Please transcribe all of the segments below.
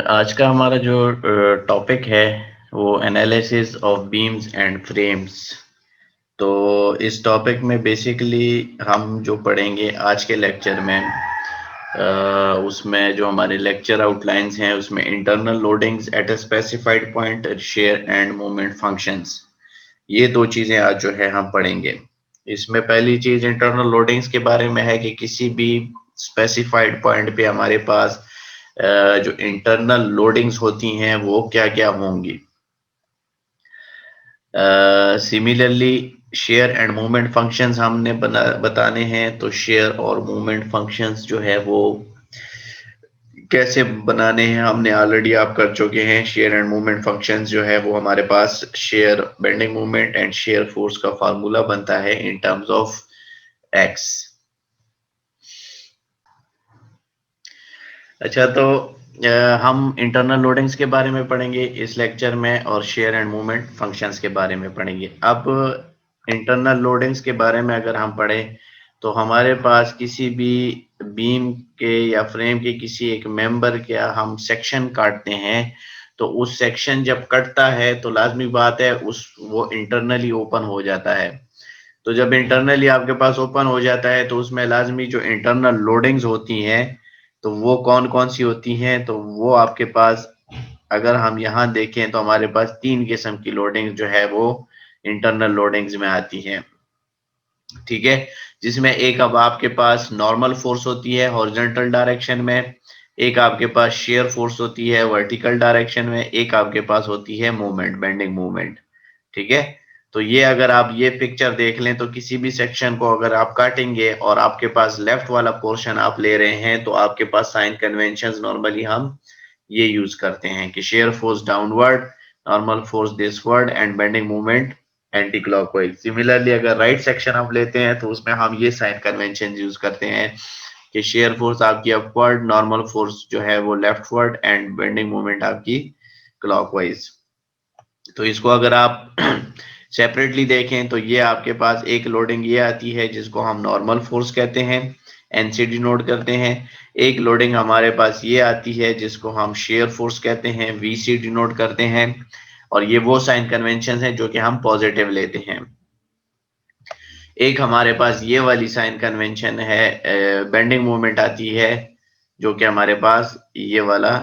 आज का हमारा जो टॉपिक है वो analysis of beams and frames. तो इस टॉपिक में बेसिकली हम जो पढ़ेंगे आज के लेक्चर में उसमें जो हमारे लेक्चर आउटलाइंस हैं उसमें internal loadings at a specified point, share and movement functions, ये दो चीजें आज जो है हम पढ़ेंगे। इसमें पहली चीज इंटरनल लोडिंग्स के बारे में है कि किसी भी स्पेसिफाइड पॉइंट पे हमारे पास जो इंटरनल लोडिंग्स होती हैं वो क्या क्या होंगी। Similarly share and movement functions हमने बताने हैं, तो शेयर और मूवमेंट फंक्शंस जो है वो कैसे बनाने हैं हमने ऑलरेडी आप कर चुके हैं। शेयर एंड मूवमेंट फंक्शंस जो है वो हमारे पास shear bending movement and shear force का फार्मूला बनता है इन टर्म्स ऑफ एक्स। अच्छा, तो हम इंटरनल लोडिंग्स के बारे में पढ़ेंगे इस लेक्चर में और शेयर एंड मूवमेंट फंक्शंस के बारे में पढ़ेंगे। अब इंटरनल लोडिंग्स के बारे में अगर हम पढ़ें तो हमारे पास किसी भी बीम के या फ्रेम के किसी एक मेंबर का हम सेक्शन काटते हैं, तो उस सेक्शन जब कटता है तो लाजमी बात है वो इंटरनली ओपन हो जाता है। तो जब इंटरनली आपके पास ओपन हो जाता है तो उसमें लाजमी जो इंटरनल लोडिंग्स होती हैं तो वो कौन कौन सी होती हैं, तो वो आपके पास अगर हम यहाँ देखें तो हमारे पास 3 किस्म की लोडिंग्स जो है वो इंटरनल लोडिंग्स में आती हैं। ठीक है, जिसमें एक अब आपके पास नॉर्मल फोर्स होती है हॉरिजॉन्टल डायरेक्शन में, एक आपके पास शेयर फोर्स होती है वर्टिकल डायरेक्शन में, एक आपके पास होती है मूवमेंट, बेंडिंग मूवमेंट। ठीक है, तो ये अगर आप ये पिक्चर देख लें तो किसी भी सेक्शन को अगर आप काटेंगे और आपके पास लेफ्ट वाला पोर्शन आप ले रहे हैं तो आपके पास साइन कन्वेंशंस नॉर्मली हम ये यूज करते हैं कि shear force downward, normal force thisward and bending movement anti clockwise. Similarly अगर राइट सेक्शन हम लेते हैं तो उसमें हम ये साइन कन्वेंशन यूज करते हैं कि शेयर फोर्स आपकी अपवर्ड, नॉर्मल फोर्स जो है वो लेफ्टवर्ड एंड बेंडिंग मूवमेंट आपकी क्लॉकवाइज। तो इसको अगर आप सेपरेटली देखें तो ये आपके पास एक लोडिंग ये आती है जिसको हम नॉर्मल फोर्स कहते हैं, एनसी नोट करते हैं। एक लोडिंग हमारे पास ये आती है जिसको हम शेयर फोर्स कहते हैं, वीसी डिनोट करते हैं। और ये वो साइन कन्वेंशन है जो कि हम पॉजिटिव लेते हैं। एक हमारे पास ये वाली साइन कन्वेंशन है, बेंडिंग मूवमेंट आती है, जो कि हमारे पास ये वाला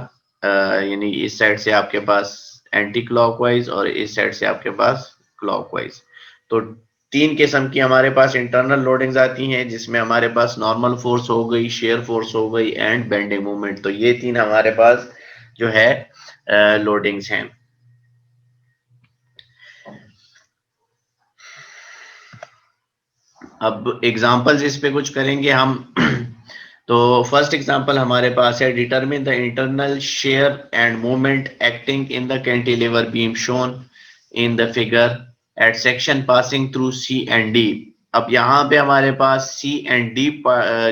यानी इस साइड से आपके पास एंटी क्लॉकवाइज और इस साइड से आपके पास क्लॉकवाइज। तो 3 किस्म की हमारे पास इंटरनल लोडिंग्स आती हैं जिसमें हमारे पास नॉर्मल फोर्स हो गई, शेयर फोर्स हो गई एंड बेंडिंग मूवमेंट। तो ये 3 हमारे पास जो है लोडिंग्स हैं। अब एग्जांपल्स इस पे कुछ करेंगे हम। तो फर्स्ट एग्जांपल हमारे पास है, determine the internal shear and movement acting in the cantilever beam shown in the figure at section passing through C and D. अब यहाँ पे हमारे पास सी एंड डी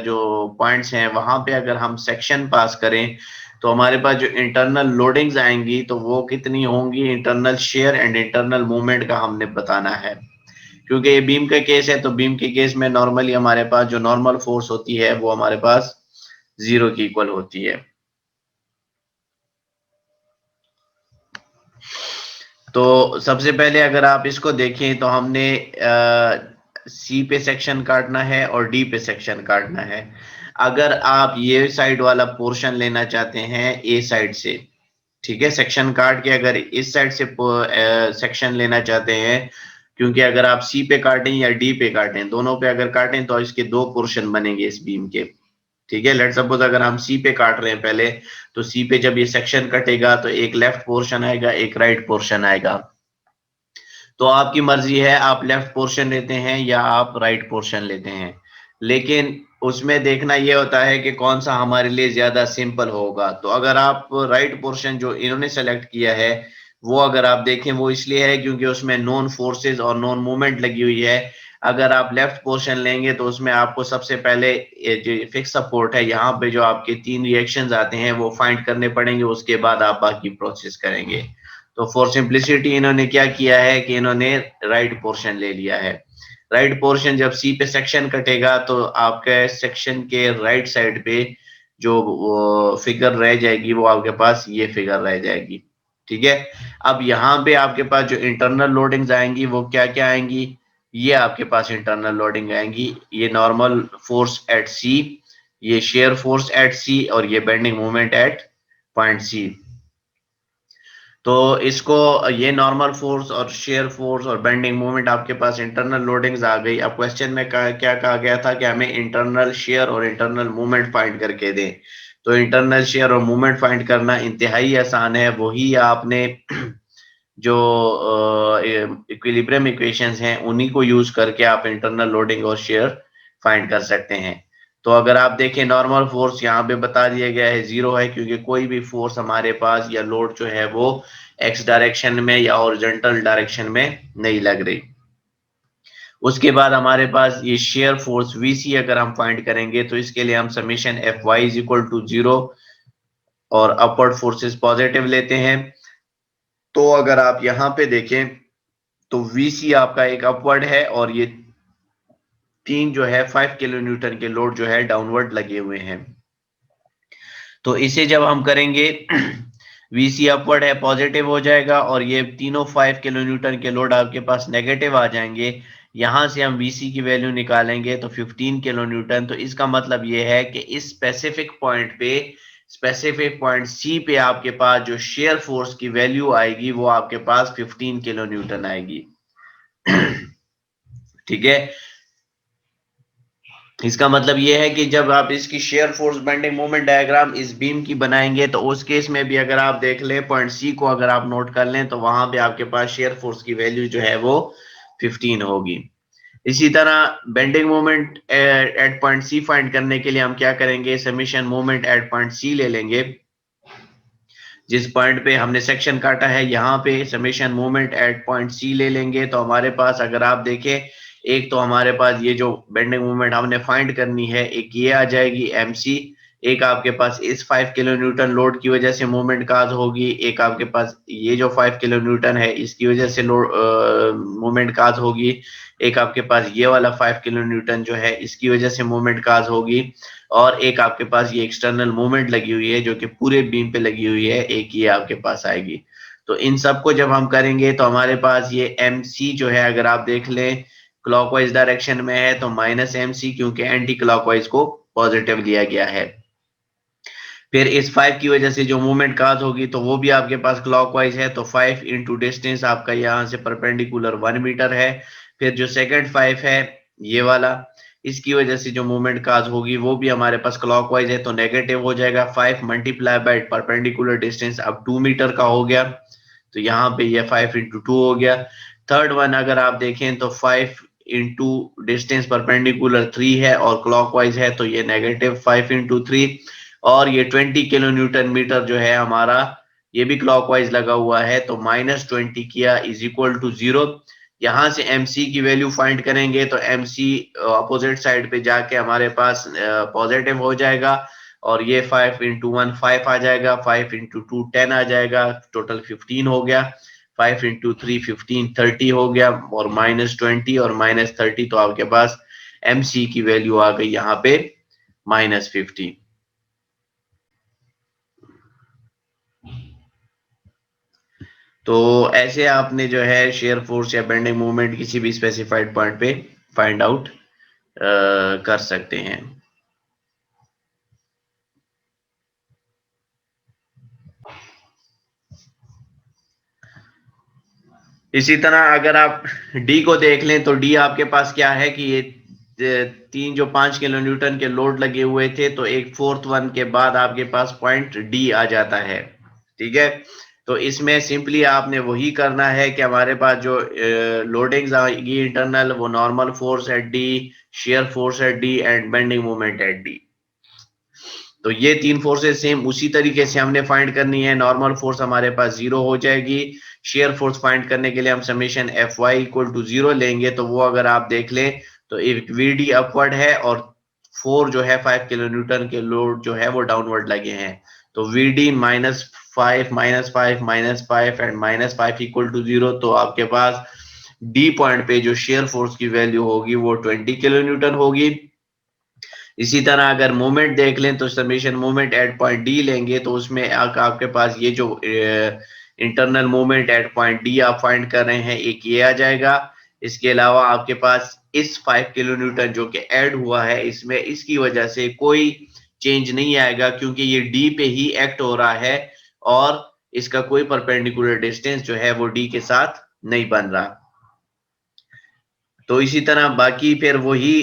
जो पॉइंट्स हैं वहां पे अगर हम सेक्शन पास करें तो हमारे पास जो इंटरनल लोडिंग्स आएंगी तो वो कितनी होंगी, internal shear and internal movement का हमने बताना है। क्योंकि ये बीम का केस है तो बीम के केस में नॉर्मली हमारे पास जो नॉर्मल फोर्स होती है वो हमारे पास 0 की इक्वल होती है। तो सबसे पहले अगर आप इसको देखें तो हमने सी पे सेक्शन काटना है और डी पे सेक्शन काटना है। अगर आप ये साइड वाला पोर्शन लेना चाहते हैं ए साइड से, ठीक है, सेक्शन काट के अगर इस साइड से सेक्शन लेना चाहते हैं, क्योंकि अगर आप सी पे काटें या डी पे काटें, दोनों पे अगर काटें तो इसके 2 पोर्शन बनेंगे इस बीम के। ठीक है, लेट सपोज अगर हम सी पे काट रहे हैं पहले, तो सी पे जब ये सेक्शन कटेगा तो एक लेफ्ट पोर्शन आएगा, एक राइट पोर्शन आएगा। तो आपकी मर्जी है आप लेफ्ट पोर्शन लेते हैं या आप राइट पोर्शन लेते हैं, लेकिन उसमें देखना ये होता है कि कौन सा हमारे लिए ज्यादा सिंपल होगा। तो अगर आप राइट पोर्शन जो इन्होंने सेलेक्ट किया है वो अगर आप देखें वो इसलिए है क्योंकि उसमें नॉन फोर्सेस और नॉन मूवमेंट लगी हुई है। अगर आप लेफ्ट पोर्शन लेंगे तो उसमें आपको सबसे पहले जो फिक्स सपोर्ट है यहाँ पे जो आपके 3 रिएक्शंस आते हैं वो फाइंड करने पड़ेंगे, उसके बाद आप बाकी प्रोसेस करेंगे। तो फॉर सिंप्लिसिटी इन्होंने क्या किया है कि इन्होंने राइट पोर्शन ले लिया है। राइट पोर्शन जब सी पे सेक्शन कटेगा तो आपके सेक्शन के राइट साइड पे जो फिगर रह जाएगी वो आपके पास ये फिगर रह जाएगी। ठीक है, अब यहाँ पे आपके पास जो इंटरनल लोडिंग्स आएंगी वो क्या क्या आएंगी, ये आपके पास इंटरनल लोडिंग आएंगी, ये नॉर्मल फोर्स एट सी, ये शेयर फोर्स एट सी, और ये bending moment at point C. तो इसको, ये नॉर्मल फोर्स और शेयर फोर्स और बेंडिंग मोमेंट आपके पास इंटरनल लोडिंग्स आ गई। अब क्वेश्चन में क्या कहा गया था कि हमें इंटरनल शेयर और इंटरनल मूवमेंट फाइंड करके दें। तो इंटरनल शेयर और मूवमेंट फाइंड करना इंतहाई आसान है, वही आपने जो इक्विलिब्रियम इक्वेशंस हैं उन्हीं को यूज करके आप इंटरनल लोडिंग और शेयर फाइंड कर सकते हैं। तो अगर आप देखें नॉर्मल फोर्स यहाँ पे बता दिया गया है 0 है, क्योंकि कोई भी फोर्स हमारे पास या लोड जो है वो एक्स डायरेक्शन में या हॉरिजॉन्टल डायरेक्शन में नहीं लग रही। उसके बाद हमारे पास ये शेयर फोर्स वीसी अगर हम फाइंड करेंगे तो इसके लिए हम summation F Y is equal to 0 और अपवर्ड फोर्सेस पॉजिटिव लेते हैं। तो अगर आप यहाँ पे देखें तो वीसी आपका एक अपवर्ड है और ये तीन जो है 5 किलो न्यूटन के लोड जो है डाउनवर्ड लगे हुए हैं। तो इसे जब हम करेंगे वीसी अपवर्ड है पॉजिटिव हो जाएगा और ये तीनों 5 किलो न्यूटन के लोड आपके पास नेगेटिव आ जाएंगे। यहां से हम वीसी की वैल्यू निकालेंगे तो 15 किलो न्यूटन। तो इसका मतलब ये है कि इस स्पेसिफिक पॉइंट पे, स्पेसिफिक पॉइंट सी पे आपके पास जो शेयर फोर्स की वैल्यू आएगी वो आपके पास 15 किलो न्यूटन आएगी। ठीक है, इसका मतलब ये है कि जब आप इसकी shear force bending moment diagram इस बीम की बनाएंगे तो उस केस में भी अगर आप देख लें पॉइंट सी को अगर आप नोट कर लें तो वहां पे आपके पास शेयर फोर्स की वैल्यू जो है वो 15 होगी। इसी तरह bending moment at point C find करने के लिए हम क्या करेंगे, summation moment at point C ले लेंगे। जिस पॉइंट पे हमने सेक्शन काटा है यहाँ पे summation moment at point C ले लेंगे। तो हमारे पास अगर आप देखें, एक तो हमारे पास ये जो बेंडिंग मोमेंट हमने फाइंड करनी है एक ये आ जाएगी एमसी, एक आपके पास इस 5 किलो न्यूटन लोड की वजह से मोमेंट काज होगी, एक आपके पास ये जो 5 किलो न्यूटन है इसकी वजह से लोड मोमेंट काज होगी, एक आपके पास ये वाला 5 किलो न्यूटन जो है इसकी वजह से मोमेंट काज होगी, और एक आपके पास ये एक्सटर्नल मूवमेंट लगी हुई है जो कि पूरे बीम पे लगी हुई है, एक ये आपके पास आएगी। तो इन सबको जब हम करेंगे तो हमारे पास ये एम सी जो है अगर आप देख लें क्लॉकवाइज डायरेक्शन में है तो माइनस एम सी, क्योंकि एंटी क्लॉकवाइज को पॉजिटिव लिया गया है। फिर इस 5 की वजह से जो मूवमेंट काज होगी तो वो भी आपके पास क्लॉकवाइज है, तो 5 इंटू डिस्टेंस आपका यहाँ से परपेंडिकुलर 1 मीटर है। फिर जो सेकंड 5 है ये वाला, इसकी वजह से जो मूवमेंट काज होगी वो भी हमारे पास क्लॉकवाइज है तो नेगेटिव हो जाएगा। 5 मल्टीप्लाई बाय परपेंडिकुलर डिस्टेंस अब 2 मीटर का हो गया, तो यहाँ पे ये 5 इंटू 2 हो गया। थर्ड वन अगर आप देखें तो 5 इंटू डिस्टेंस परपेंडिकुलर 3 है और क्लॉकवाइज है तो ये नेगेटिव 5 इंटू 3, और ये 20 किलो न्यूटन मीटर जो है हमारा ये भी क्लॉकवाइज लगा हुआ है तो -20 किया इज इक्वल टू 0। यहाँ से MC की वैल्यू फाइंड करेंगे तो MC अपोजिट साइड पे जाके हमारे पास पॉजिटिव हो जाएगा, और ये 5 इंटू 1 5 आ जाएगा, 5 इंटू 2 10 आ जाएगा, टोटल 15 हो गया, 5 इंटू 3 15 30 हो गया, और -20 और -30 तो आपके पास MC की वैल्यू आ गई यहाँ पे -50। तो ऐसे आपने जो है शेयर फोर्स या बेंडिंग मूवमेंट किसी भी स्पेसिफाइड पॉइंट पे फाइंड आउट कर सकते हैं। इसी तरह अगर आप डी को देख लें तो डी आपके पास क्या है कि ये तीन जो 5 किलो न्यूटन के लोड लगे हुए थे तो एक फोर्थ वन के बाद आपके पास पॉइंट डी आ जाता है। ठीक है, तो इसमें सिंपली आपने वही करना है कि हमारे पास जो लोडिंग्स आएगी इंटरनल वो normal force at D, shear force at D and bending moment eight D. तो ये तीन फोर्सेस सेम उसी तरीके से हमने फाइंड करनी है। नॉर्मल फोर्स हमारे पास 0 हो जाएगी, शेयर फोर्स फाइंड करने के लिए हम summation F Y equal to 0 लेंगे, तो वो अगर आप देख लें तो एक वीडी अपवर्ड है और 4 जो है 5 किलो न्यूटन के लोड जो है वो डाउनवर्ड लगे हैं। तो वीडी -5 -5 एंड -5 इक्वल टू 0। तो आपके पास डी पॉइंट पे जो शेयर फोर्स की वैल्यू होगी वो 20 किलो न्यूटन होगी। इसी तरह अगर मोमेंट देख लें तो summation moment at point D लेंगे तो उसमें आपके पास ये जो internal moment at point D आप फाइंड कर रहे हैं, एक ये आ जाएगा। इसके अलावा आपके पास इस 5 किलो न्यूटन जो कि ऐड हुआ है इसमें, इसकी वजह से कोई चेंज नहीं आएगा क्योंकि ये डी पे ही एक्ट हो रहा है और इसका कोई परपेंडिकुलर डिस्टेंस जो है वो डी के साथ नहीं बन रहा। तो इसी तरह बाकी फिर वही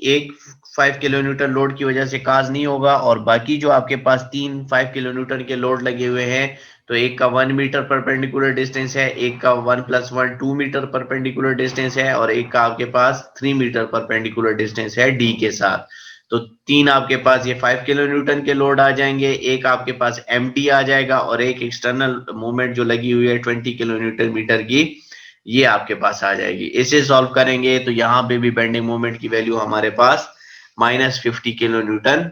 एक 5 किलो न्यूटन लोड की वजह से काज नहीं होगा, और बाकी जो आपके पास तीन 5 किलो न्यूटन के लोड लगे हुए हैं, तो एक का 1 मीटर परपेंडिकुलर डिस्टेंस है, एक का 1 + 1 2 मीटर परपेंडिकुलर डिस्टेंस है, और एक का आपके पास 3 मीटर परपेंडिकुलर डिस्टेंस है डी के साथ। तो तीन आपके पास ये 5 किलो न्यूटन के लोड आ जाएंगे, एक आपके पास एमटी आ जाएगा, और एक एक्सटर्नल मूवमेंट जो लगी हुई है 20 किलो न्यूटन मीटर की, ये आपके पास आ जाएगी। इसे सॉल्व करेंगे तो यहाँ पे भी बेंडिंग मोमेंट की वैल्यू हमारे पास -50 किलो न्यूटन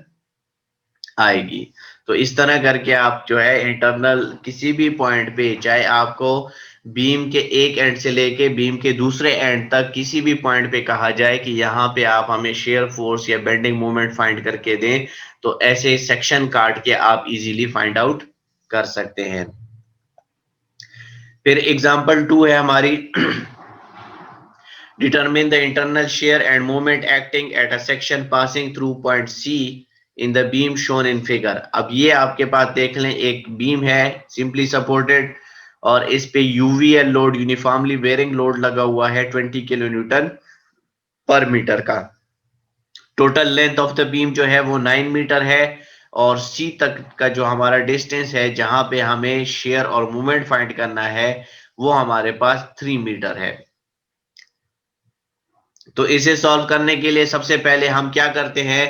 आएगी। तो इस तरह करके आप जो है इंटरनल किसी भी पॉइंट पे, चाहे आपको बीम के एक एंड से लेके बीम के दूसरे एंड तक किसी भी पॉइंट पे कहा जाए कि यहाँ पे आप हमें शेयर फोर्स या बेंडिंग मोमेंट फाइंड करके दें, तो ऐसे सेक्शन काट के आप इजीली फाइंड आउट कर सकते हैं। फिर एग्जांपल 2 है हमारी determine the internal shear and moment acting at a section passing through point C in the beam shown in figure। अब ये आपके पास देख लें एक बीम है सिंपली सपोर्टेड, और इस पे UVL load uniformly bearing load लगा हुआ है 20 किलो न्यूटन पर मीटर का। Total length of the beam जो है वो 9 मीटर है, और सी तक का जो हमारा डिस्टेंस है जहां पे हमें शेयर और मूवमेंट फाइंड करना है वो हमारे पास 3 मीटर है। तो इसे सॉल्व करने के लिए सबसे पहले हम क्या करते हैं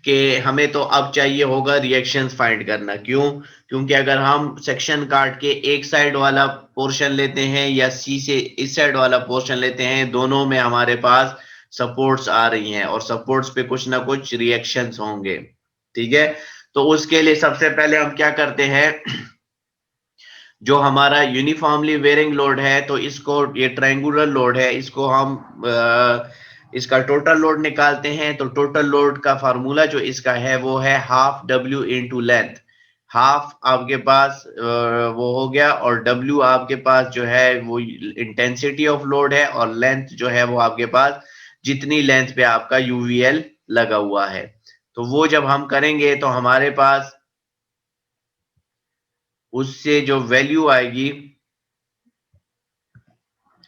कि हमें तो अब चाहिए होगा रिएक्शंस फाइंड करना। क्यों? क्योंकि अगर हम सेक्शन काट के एक साइड वाला पोर्शन लेते हैं या सी से इस साइड वाला पोर्शन लेते हैं, दोनों में हमारे पास सपोर्ट्स आ रही हैं और सपोर्ट्स पे कुछ ना कुछ रिएक्शंस होंगे। ठीक है, तो उसके लिए सबसे पहले हम क्या करते हैं, जो हमारा यूनिफॉर्मली वेयरिंग लोड है, तो इसको, ये ट्रायंगुलर लोड है, इसको हम इसका टोटल लोड निकालते हैं। तो टोटल लोड का फार्मूला जो इसका है वो है half W into length. Half आपके पास वो हो गया, और W आपके पास जो है वो इंटेंसिटी ऑफ लोड है, और लेंथ जो है वो आपके पास जितनी लेंथ पे आपका UVL लगा हुआ है। तो वो जब हम करेंगे तो हमारे पास उससे जो वैल्यू आएगी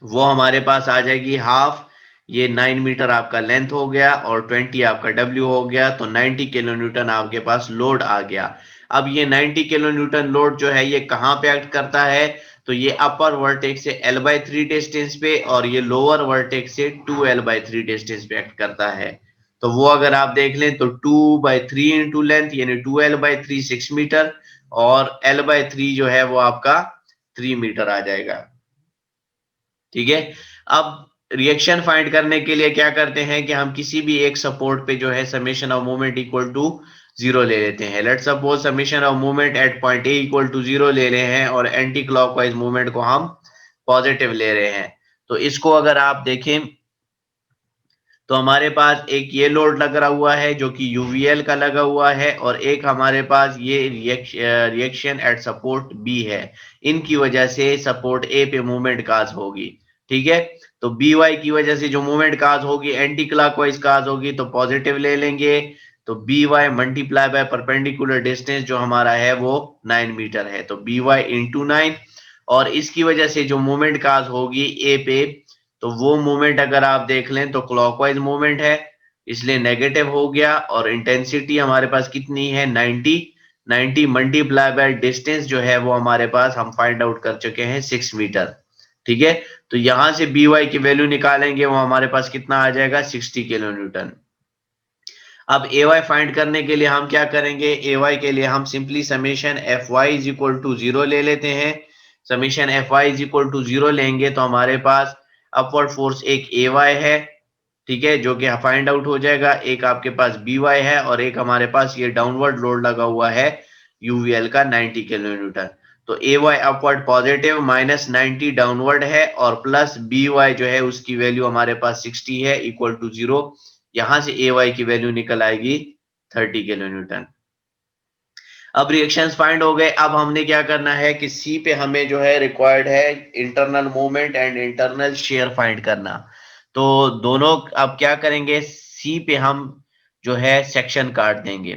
वो हमारे पास आ जाएगी हाफ, ये 9 मीटर आपका लेंथ हो गया और 20 आपका W हो गया, तो 90 किलो न्यूटन आपके पास लोड आ गया। अब ये 90 किलो न्यूटन लोड जो है ये कहाँ पे एक्ट करता है, तो ये अपर वर्टेक्स से L/3 डिस्टेंस पे और ये लोअर वर्टेक्स से 2L/3 डिस्टेंस पे एक्ट करता है। तो वो अगर आप देख लें तो 2/3 इंटू लेंथ यानी 2L/3 6 मीटर, और L/3 जो है वो आपका 3 मीटर आ जाएगा। ठीक है, अब रिएक्शन फाइंड करने के लिए क्या करते हैं कि हम किसी भी एक सपोर्ट पे जो है summation of moment equal to 0 ले लेते हैं। Let's suppose summation of moment at point A equal to 0 ले रहे हैं और एंटी क्लॉकवाइज मूवमेंट को हम पॉजिटिव ले रहे हैं। तो इसको अगर आप देखें तो हमारे पास एक ये लोड लग रहा हुआ है जो कि यूवीएल का लगा हुआ है, और एक हमारे पास ये रिएक्शन एट सपोर्ट बी है। इनकी वजह से सपोर्ट ए पे मूवमेंट काज होगी। ठीक है, तो बी वाई की वजह से जो मूवमेंट काज होगी एंटी क्लॉकवाइज काज होगी, तो पॉजिटिव ले लेंगे। तो B Y multiply by perpendicular distance जो हमारा है वो 9 मीटर है, तो बी वाई इंटू 9, और इसकी वजह से जो मूवमेंट काज होगी ए पे, तो वो मूवमेंट अगर आप देख लें तो क्लॉकवाइज मूवमेंट है, इसलिए नेगेटिव हो गया, और इंटेंसिटी हमारे पास कितनी है 90 मल्टीप्लाई बाय डिस्टेंस जो है वो हमारे पास हम फाइंड आउट कर चुके हैं 6 मीटर। ठीक है, तो यहां से बी वाई की वैल्यू निकालेंगे, वो हमारे पास कितना आ जाएगा 60 किलो न्यूटन। अब ए वाई फाइंड करने के लिए हम क्या करेंगे, ए वाई के लिए हम simply summation F Y is equal to 0 ले लेते हैं। Summation F Y is equal to 0 लेंगे तो हमारे पास अपवर्ड फोर्स एक ए वाई है, ठीक है, जो कि फाइंड आउट हो जाएगा। एक आपके पास बी वाई है, और एक हमारे पास ये डाउनवर्ड लोड लगा हुआ है यूवीएल का 90 किलो न्यूटन। तो ए वाई अपवर्ड पॉजिटिव, -90 डाउनवर्ड है, और प्लस बी वाई जो है उसकी वैल्यू हमारे पास 60 है इक्वल टू 0। यहां से ए वाई की वैल्यू निकल आएगी 30 किलो न्यूटन। अब रिएक्शंस फाइंड हो गए। अब हमने क्या करना है कि सी पे हमें जो है रिक्वायर्ड है internal moment and internal share find करना। तो दोनों अब क्या करेंगे, सी पे हम जो है सेक्शन काट देंगे।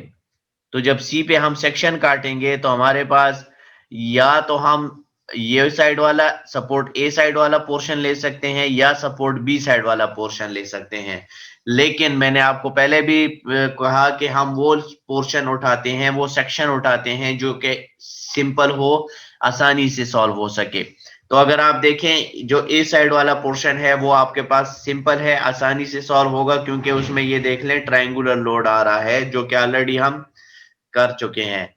तो जब सी पे हम सेक्शन काटेंगे तो हमारे पास या तो हम ये साइड वाला सपोर्ट ए साइड वाला पोर्शन ले सकते हैं या सपोर्ट बी साइड वाला पोर्शन ले सकते हैं। लेकिन मैंने आपको पहले भी कहा कि हम वो पोर्शन उठाते हैं, वो सेक्शन उठाते हैं जो कि सिंपल हो, आसानी से सॉल्व हो सके। तो अगर आप देखें जो ए साइड वाला पोर्शन है वो आपके पास सिंपल है, आसानी से सॉल्व होगा, क्योंकि उसमें ये देख लें ट्रायंगुलर लोड आ रहा है जो कि ऑलरेडी हम कर चुके हैं।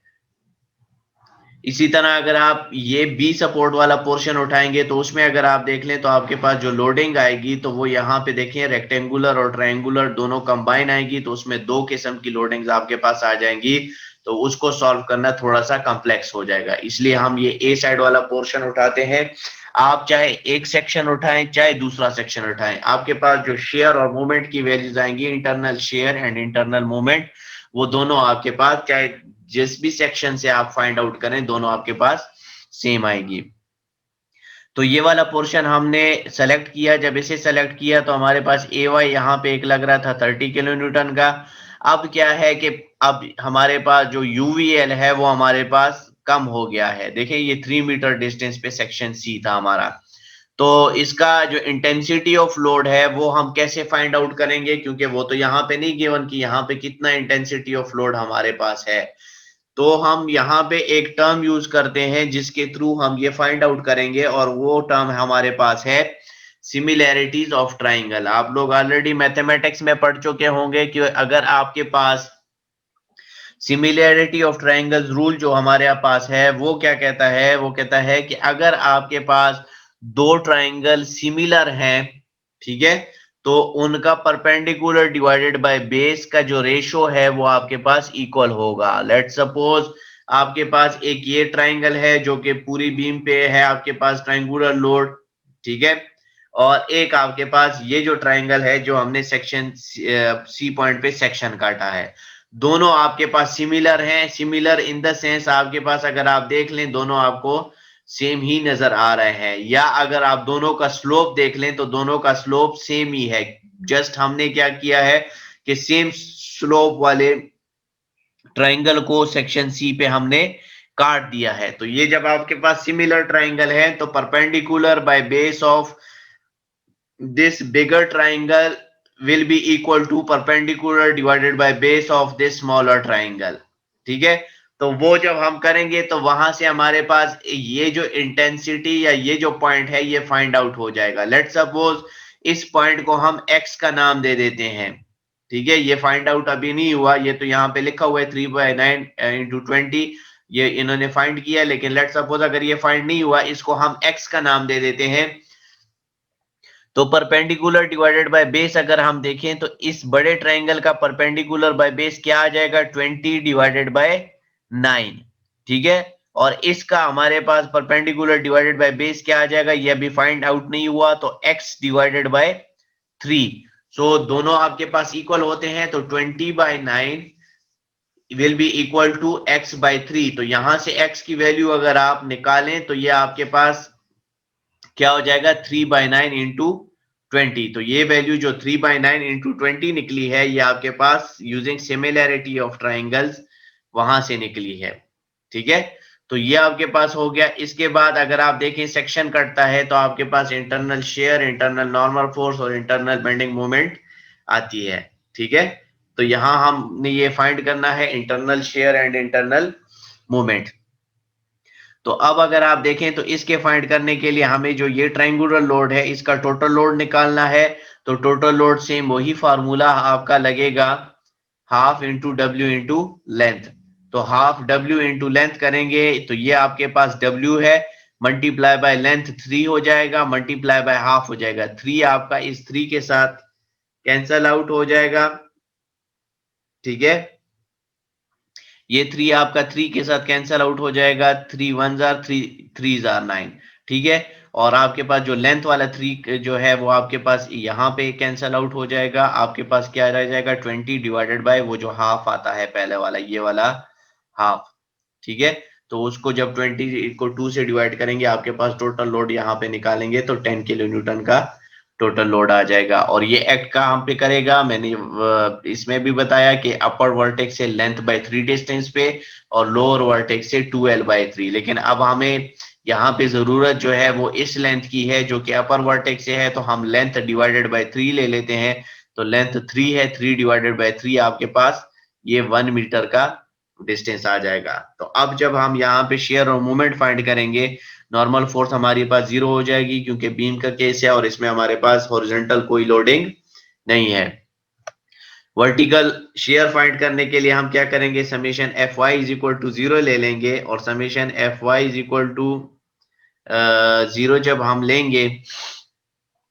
इसी तरह अगर आप ये बी सपोर्ट वाला पोर्शन उठाएंगे तो उसमें अगर आप देख लें तो आपके पास जो लोडिंग आएगी तो वो यहाँ पे देखिए रेक्टेंगुलर और ट्रायंगुलर दोनों कंबाइन आएगी, तो उसमें दो किस्म की लोडिंग्स आपके पास आ जाएंगी। तो उसको सॉल्व करना थोड़ा सा कॉम्प्लेक्स हो जाएगा, इसलिए हम ये ए साइड वाला पोर्शन उठाते हैं। आप चाहे एक सेक्शन उठाएं चाहे दूसरा सेक्शन उठाएं, आपके पास जो शेयर और मोमेंट की वैल्यूज आएंगी, internal shear and internal moment, वो दोनों आपके पास चाहे जिस भी सेक्शन से आप फाइंड आउट करें दोनों आपके पास सेम आएगी। तो ये वाला पोर्शन हमने सेलेक्ट किया। जब इसे सेलेक्ट किया तो हमारे पास ए वाई यहाँ पे एक लग रहा था 30 किलो न्यूटन का। अब क्या है कि अब हमारे पास जो यूवीएल है वो हमारे पास कम हो गया है। देखिए ये 3 मीटर डिस्टेंस पे सेक्शन सी था हमारा। तो इसका जो इंटेंसिटी ऑफ लोड है वो हम कैसे फाइंड आउट करेंगे, क्योंकि वो तो यहाँ पे नहीं गिवन कि यहाँ पे कितना इंटेंसिटी ऑफ लोड हमारे पास है। तो हम यहाँ पे एक टर्म यूज करते हैं जिसके थ्रू हम ये फाइंड आउट करेंगे, और वो टर्म हमारे पास है सिमिलैरिटीज ऑफ ट्राइंगल। आप लोग ऑलरेडी मैथमेटिक्स में पढ़ चुके होंगे कि अगर आपके पास सिमिलैरिटी ऑफ ट्राइंगल्स रूल जो हमारे पास है वो क्या कहता है, वो कहता है कि अगर आपके पास दो ट्राइंगल सिमिलर हैं, ठीक है, तो उनका परपेंडिकुलर डिवाइडेड बाय बेस का जो रेशो है वो आपके पास इक्वल होगा। लेट सपोज आपके पास एक ये ट्राइंगल है जो कि पूरी बीम पे है आपके पास ट्राइंगुलर लोड, ठीक है, और एक आपके पास ये जो ट्राइंगल है जो हमने सेक्शन सी पॉइंट पे सेक्शन काटा है। दोनों आपके पास सिमिलर हैं, सिमिलर इन द सेंस आपके पास अगर आप देख लें दोनों आपको सेम ही नजर आ रहे हैं, या अगर आप दोनों का स्लोप देख लें तो दोनों का स्लोप सेम ही है। जस्ट हमने क्या किया है कि सेम स्लोप वाले ट्राइंगल को सेक्शन सी पे हमने काट दिया है। तो ये जब आपके पास सिमिलर ट्राइंगल है तो perpendicular by base of this bigger triangle will be equal to perpendicular divided by base of this smaller triangle, ठीक है। तो वो जब हम करेंगे तो वहां से हमारे पास ये जो इंटेंसिटी या ये जो पॉइंट है ये फाइंड आउट हो जाएगा। लेट सपोज इस पॉइंट को हम x का नाम दे देते हैं, ठीक है। ये फाइंड आउट अभी नहीं हुआ, ये तो यहाँ पे लिखा हुआ है 3/9 इंटू 20, ये इन्होंने फाइंड किया, लेकिन लेट सपोज अगर ये फाइंड नहीं हुआ, इसको हम x का नाम दे देते हैं। तो परपेंडिकुलर डिवाइडेड बाय बेस अगर हम देखें तो इस बड़े ट्राइंगल का परपेंडिकुलर बाय बेस क्या आ जाएगा, 20 डिवाइडेड बाय 9, ठीक है। और इसका हमारे पास परपेंडिकुलर डिवाइडेड बाय बेस क्या आ जाएगा, ये अभी फाइंड आउट नहीं हुआ, तो x डिवाइडेड बाय 3। सो दोनों आपके पास इक्वल होते हैं, तो 20/9 will be equal to x by 3। तो यहां से x की वैल्यू अगर आप निकालें तो ये आपके पास क्या हो जाएगा, 3/9 इंटू 20। तो ये वैल्यू जो 3/9 इंटू 20 निकली है ये आपके पास यूजिंग सिमिलैरिटी ऑफ ट्राइंगल्स वहां से निकली है, ठीक है। तो ये आपके पास हो गया। इसके बाद अगर आप देखें सेक्शन कटता है तो आपके पास internal shear, internal normal force और इंटरनल बेंडिंग मोमेंट आती है, ठीक है। तो यहां हमने ये फाइंड करना है internal shear and internal moment. तो अब अगर आप देखें तो इसके फाइंड करने के लिए हमें जो ये ट्रायंगुलर लोड है इसका टोटल लोड निकालना है। तो टोटल लोड सेम वही फार्मूला आपका लगेगा, half into W into length. तो हाफ डब्ल्यू इंटू लेंथ करेंगे तो ये आपके पास डब्ल्यू है, मल्टीप्लाई बाय लेंथ 3 हो जाएगा, मल्टीप्लाई बाय हाफ हो जाएगा 3, आपका इस 3 के साथ कैंसल आउट हो जाएगा, ठीक है। ये 3 आपका 3 के साथ कैंसल आउट हो जाएगा, 3 1 जार 3 3 जार 9, ठीक है। और आपके पास जो लेंथ वाला 3 जो है वो आपके पास यहाँ पे कैंसल आउट हो जाएगा। आपके पास क्या रह जाएगा 20 डिवाइडेड बाय वो जो हाफ आता है पहले वाला, ये वाला हाफ, ठीक है। तो उसको जब 20 को 2 से डिवाइड करेंगे आपके पास टोटल लोड यहाँ पे निकालेंगे तो 10 किलो न्यूटन का टोटल लोड आ जाएगा। और ये एक्ट कहाँ पे करेगा, मैंने इसमें भी बताया कि अपर वर्टेक्स से लेंथ बाय 3 डिस्टेंस पे और लोअर वर्टेक्स से 2l/3। लेकिन अब हमें यहाँ पे जरूरत जो है वो इस लेंथ की है जो कि अपर वर्टेक्स से है, तो हम लेंथ डिवाइडेड बाय 3 ले लेते हैं। तो लेंथ 3 है, 3 डिवाइडेड बाय 3 आपके पास ये 1 मीटर का डिस्टेंस आ जाएगा। तो अब जब हम यहाँ पे शेयर और मोमेंट फाइंड करेंगे, नॉर्मल फोर्स हमारे पास 0 हो जाएगी क्योंकि बीम का केस है और इसमें हमारे पास हॉरिजॉन्टल कोई लोडिंग नहीं है। वर्टिकल शेयर फाइंड करने के लिए हम क्या करेंगे, summation Fy is equal to 0 ले लेंगे और summation Fy is equal to 0 जब हम लेंगे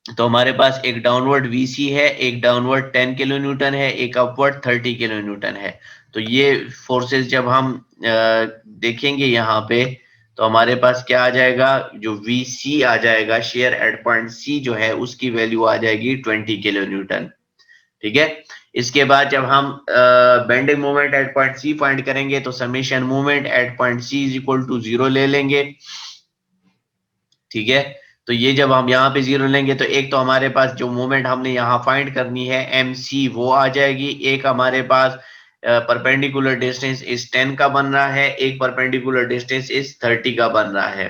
तो हमारे पास एक डाउनवर्ड VC है, एक डाउनवर्ड 10 किलो न्यूटन है, एक अपवर्ड 30 किलो न्यूटन है। तो ये फोर्सेस जब हम देखेंगे यहाँ पे तो हमारे पास क्या आ जाएगा, जो VC आ जाएगा शेयर एट पॉइंट C जो है उसकी वैल्यू आ जाएगी 20 किलो न्यूटन, ठीक है। इसके बाद जब हम bending moment at point C find करेंगे तो summation moment at point C is equal to 0 ले लेंगे, ठीक है। तो ये जब हम यहाँ पे 0 लेंगे तो एक तो हमारे पास जो मोमेंट हमने यहाँ फाइंड करनी है MC वो आ जाएगी, एक हमारे पास परपेंडिकुलर डिस्टेंस इस 10 का बन रहा है, एक परपेंडिकुलर डिस्टेंस इस 30 का बन रहा है।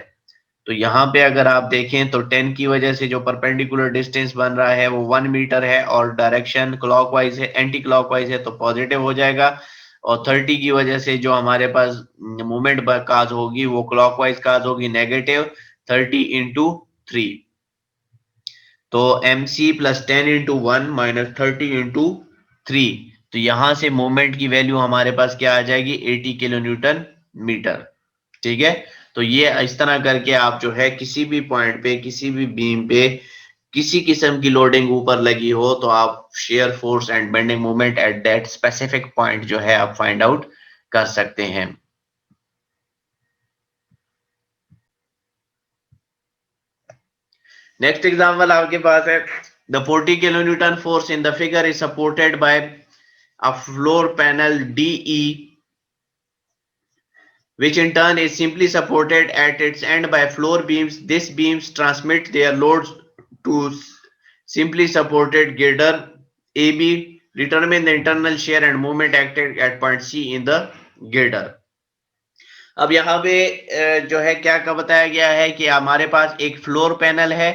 तो यहाँ पे अगर आप देखें तो 10 की वजह से जो परपेंडिकुलर डिस्टेंस बन रहा है वो 1 मीटर है और डायरेक्शन क्लॉकवाइज है, एंटी क्लॉकवाइज है तो पॉजिटिव हो जाएगा। और 30 की वजह से जो हमारे पास मूवमेंट काज होगी वो क्लॉकवाइज काज होगी, नेगेटिव 30 इंटू 3। तो MC plus 10 into 1 minus 30 into 3। तो यहां से मोमेंट की वैल्यू हमारे पास क्या आ जाएगी 80 किलो न्यूटन मीटर, ठीक है। तो ये इस तरह करके आप जो है किसी भी पॉइंट पे किसी भी बीम पे किसी किस्म की लोडिंग ऊपर लगी हो तो आप shear force and bending moment at that specific point जो है आप फाइंड आउट कर सकते हैं। नेक्स्ट एग्जांपल आपके पास है, the 40 kilo Newton force in the figure is supported by a floor panel DE which in turn is simply supported at its end by floor beams. These beams transmit their loads to simply supported girder AB. Determine the internal shear and moment acted at point C in the girder. अब यहाँ पे जो है क्या का बताया गया है कि हमारे पास एक फ्लोर पैनल है,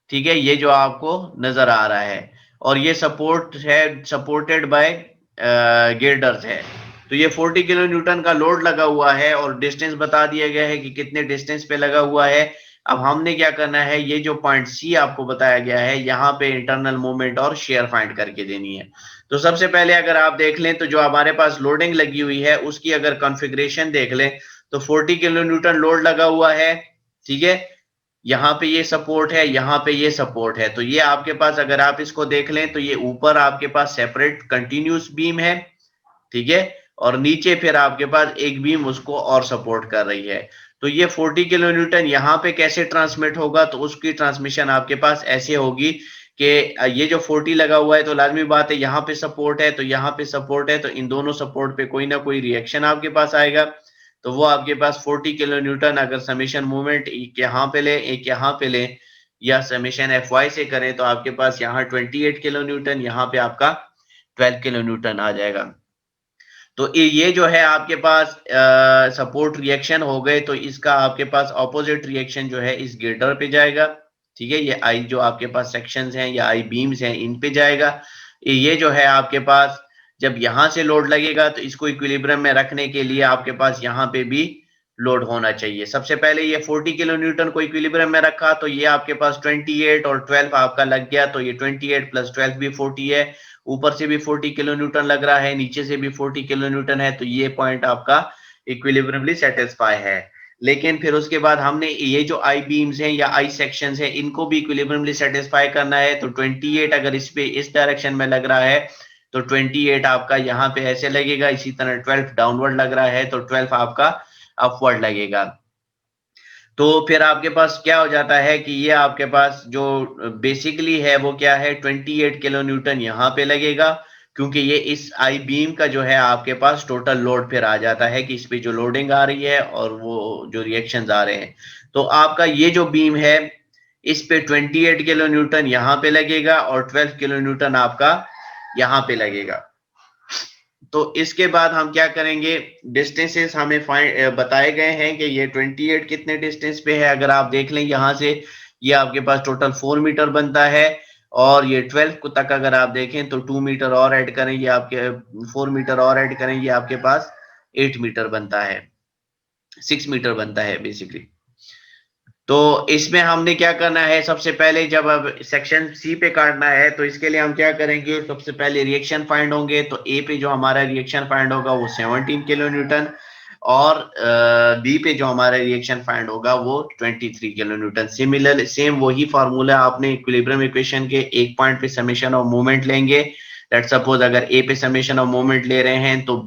ठीक है, ये जो आपको नजर आ रहा है और ये सपोर्ट है, सपोर्टेड बाय गिर्डर्स है। तो ये 40 किलो न्यूटन का लोड लगा हुआ है और डिस्टेंस बता दिया गया है कि कितने डिस्टेंस पे लगा हुआ है। अब हमने क्या करना है, ये जो पॉइंट C आपको बताया गया है यहाँ पे इंटरनल मोमेंट और शेयर फाइंड करके देनी है। तो सबसे पहले अगर आप देख लें तो जो हमारे पास लोडिंग लगी हुई है उसकी अगर कॉन्फ़िगरेशन देख लें तो 40 किलो न्यूटन लोड लगा हुआ है, ठीक है। यहाँ पे ये सपोर्ट है, यहाँ पे ये सपोर्ट है। तो ये आपके पास अगर आप इसको देख लें तो ये ऊपर आपके पास सेपरेट कंटिन्यूस बीम है, ठीक है, और नीचे फिर आपके पास एक बीम उसको और सपोर्ट कर रही है। तो ये 40 किलो न्यूटन यहाँ पे कैसे ट्रांसमिट होगा, तो उसकी ट्रांसमिशन आपके पास ऐसे होगी कि ये जो 40 लगा हुआ है तो लाजमी बात है यहाँ पे सपोर्ट है तो यहाँ पे सपोर्ट है, तो इन दोनों सपोर्ट पे कोई ना कोई रिएक्शन आपके पास आएगा। तो वो आपके पास 40 किलो न्यूटन अगर समेशन मूवमेंट एक यहाँ पे ले एक यहाँ पे ले या समेशन Fy से करें तो आपके पास यहाँ 28 किलो न्यूटन, यहाँ पे आपका 12 किलो न्यूटन आ जाएगा। तो ये जो है आपके पास सपोर्ट रिएक्शन हो गए तो इसका आपके पास ऑपोजिट रिएक्शन जो है इस गिर्डर पे जाएगा, ठीक है। ये आई जो आपके पास सेक्शंस हैं या आई बीम्स हैं इन पे जाएगा। ये जो है आपके पास जब यहां से लोड लगेगा तो इसको इक्विलिब्रियम में रखने के लिए आपके पास यहाँ पे भी लोड होना चाहिए। सबसे पहले ये 40 किलो न्यूटन को इक्विलिब्रियम में रखा तो ये आपके पास 28 और 12 आपका लग गया, तो ये 28 प्लस 12 भी 40 है, ऊपर से भी 40 किलो न्यूटन लग रहा है, नीचे से भी 40 किलो न्यूटन है। तो ये पॉइंट आपका इक्विलिब्रियमली सेटिस्फाई है। लेकिन फिर उसके बाद हमने ये जो आई बीम्स हैं या आई सेक्शंस हैं इनको भी इक्विलिब्रियमली सेटिस्फाई करना है। तो 28 अगर इस पे इस डायरेक्शन में लग रहा है तो 28 आपका यहाँ पे ऐसे लगेगा, इसी तरह 12 डाउनवर्ड लग रहा है तो 12 आपका अपवर्ड लगेगा। तो फिर आपके पास क्या हो जाता है कि ये आपके पास जो बेसिकली है वो क्या है, 28 किलो न्यूटन यहाँ पे लगेगा, क्योंकि ये इस आई बीम का जो है आपके पास टोटल लोड फिर आ जाता है कि इस पे जो लोडिंग आ रही है और वो जो रिएक्शंस आ रहे हैं। तो आपका ये जो बीम है इस पे 28 किलो न्यूटन यहाँ पे लगेगा और 12 किलो न्यूटन आपका यहाँ पे लगेगा। तो इसके बाद हम क्या करेंगे, डिस्टेंसेस हमें बताए गए हैं कि ये 28 कितने डिस्टेंस पे है। अगर आप देख लें यहाँ से, ये आपके पास टोटल 4 मीटर बनता है, और ये 12 को तक अगर आप देखें तो 2 मीटर और ऐड करें, ये आपके 4 मीटर और ऐड करें, ये आपके पास 8 मीटर बनता है, 6 मीटर बनता है बेसिकली। तो इसमें हमने क्या करना है, सबसे पहले जब अब सेक्शन सी पे काटना है तो इसके लिए हम क्या करेंगे, सबसे पहले रिएक्शन फाइंड होंगे। तो ए पे जो हमारा रिएक्शन फाइंड होगा वो 17 किलो न्यूटन, और बी पे जो हमारा रिएक्शन फाइंड होगा वो 23 किलो न्यूटन। सिमिलर सेम वही फार्मूला आपने इक्विलिब्रियम इक्वेशन के एक पॉइंट पे समेशन ऑफ मोमेंट लेंगे। लेट्स सपोज अगर ए पे समेशन ऑफ मोमेंट ले रहे हैं तो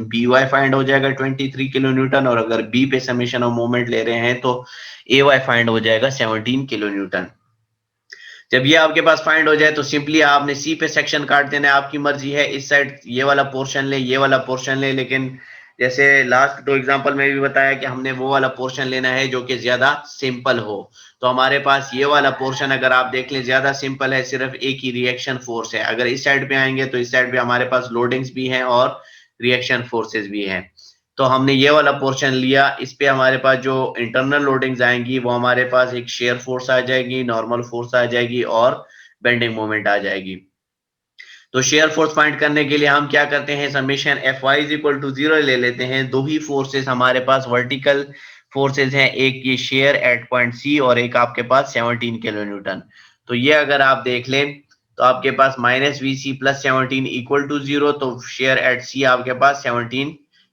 बी वाई फाइंड हो जाएगा 23 किलो न्यूटन, और अगर बी पे समेशन ऑफ मोमेंट ले रहे हैं तो ए वाई फाइंड हो जाएगा 17 किलो न्यूटन। जब ये आपके पास फाइंड हो जाए तो सिंपली आपने सी पे सेक्शन काट देना है, आपकी मर्जी है, इस साइड ये वाला पोर्शन ले, ये वाला पोर्शन ले, लेकिन जैसे लास्ट दो एग्जांपल में भी बताया कि हमने वो वाला पोर्शन लेना है जो कि ज्यादा सिंपल हो। तो हमारे पास ये वाला पोर्शन अगर आप देख लें ज्यादा सिंपल है, सिर्फ एक ही रिएक्शन फोर्स है। अगर इस साइड पे आएंगे तो इस साइड पे हमारे पास लोडिंग्स भी हैं और रिएक्शन फोर्सेस भी हैं। तो हमने ये वाला पोर्शन लिया, इस पे हमारे पास जो इंटरनल लोडिंग्स आएंगी वो हमारे पास एक शेयर फोर्स आ जाएगी, नॉर्मल फोर्स आ जाएगी और बेंडिंग मोमेंट आ जाएगी। तो शेयर फोर्स फाइंड करने के लिए हम क्या करते हैं, summation F Y is equal to 0 ले लेते हैं। दो ही फोर्सेस हमारे पास वर्टिकल फोर्सेस हैं, एक ये शेयर एट पॉइंट सी और एक आपके पास 17 किलो न्यूटन। तो ये अगर आप देख लें तो आपके पास minus V C plus 17 equal to 0, तो शेयर एट सी आपके पास 17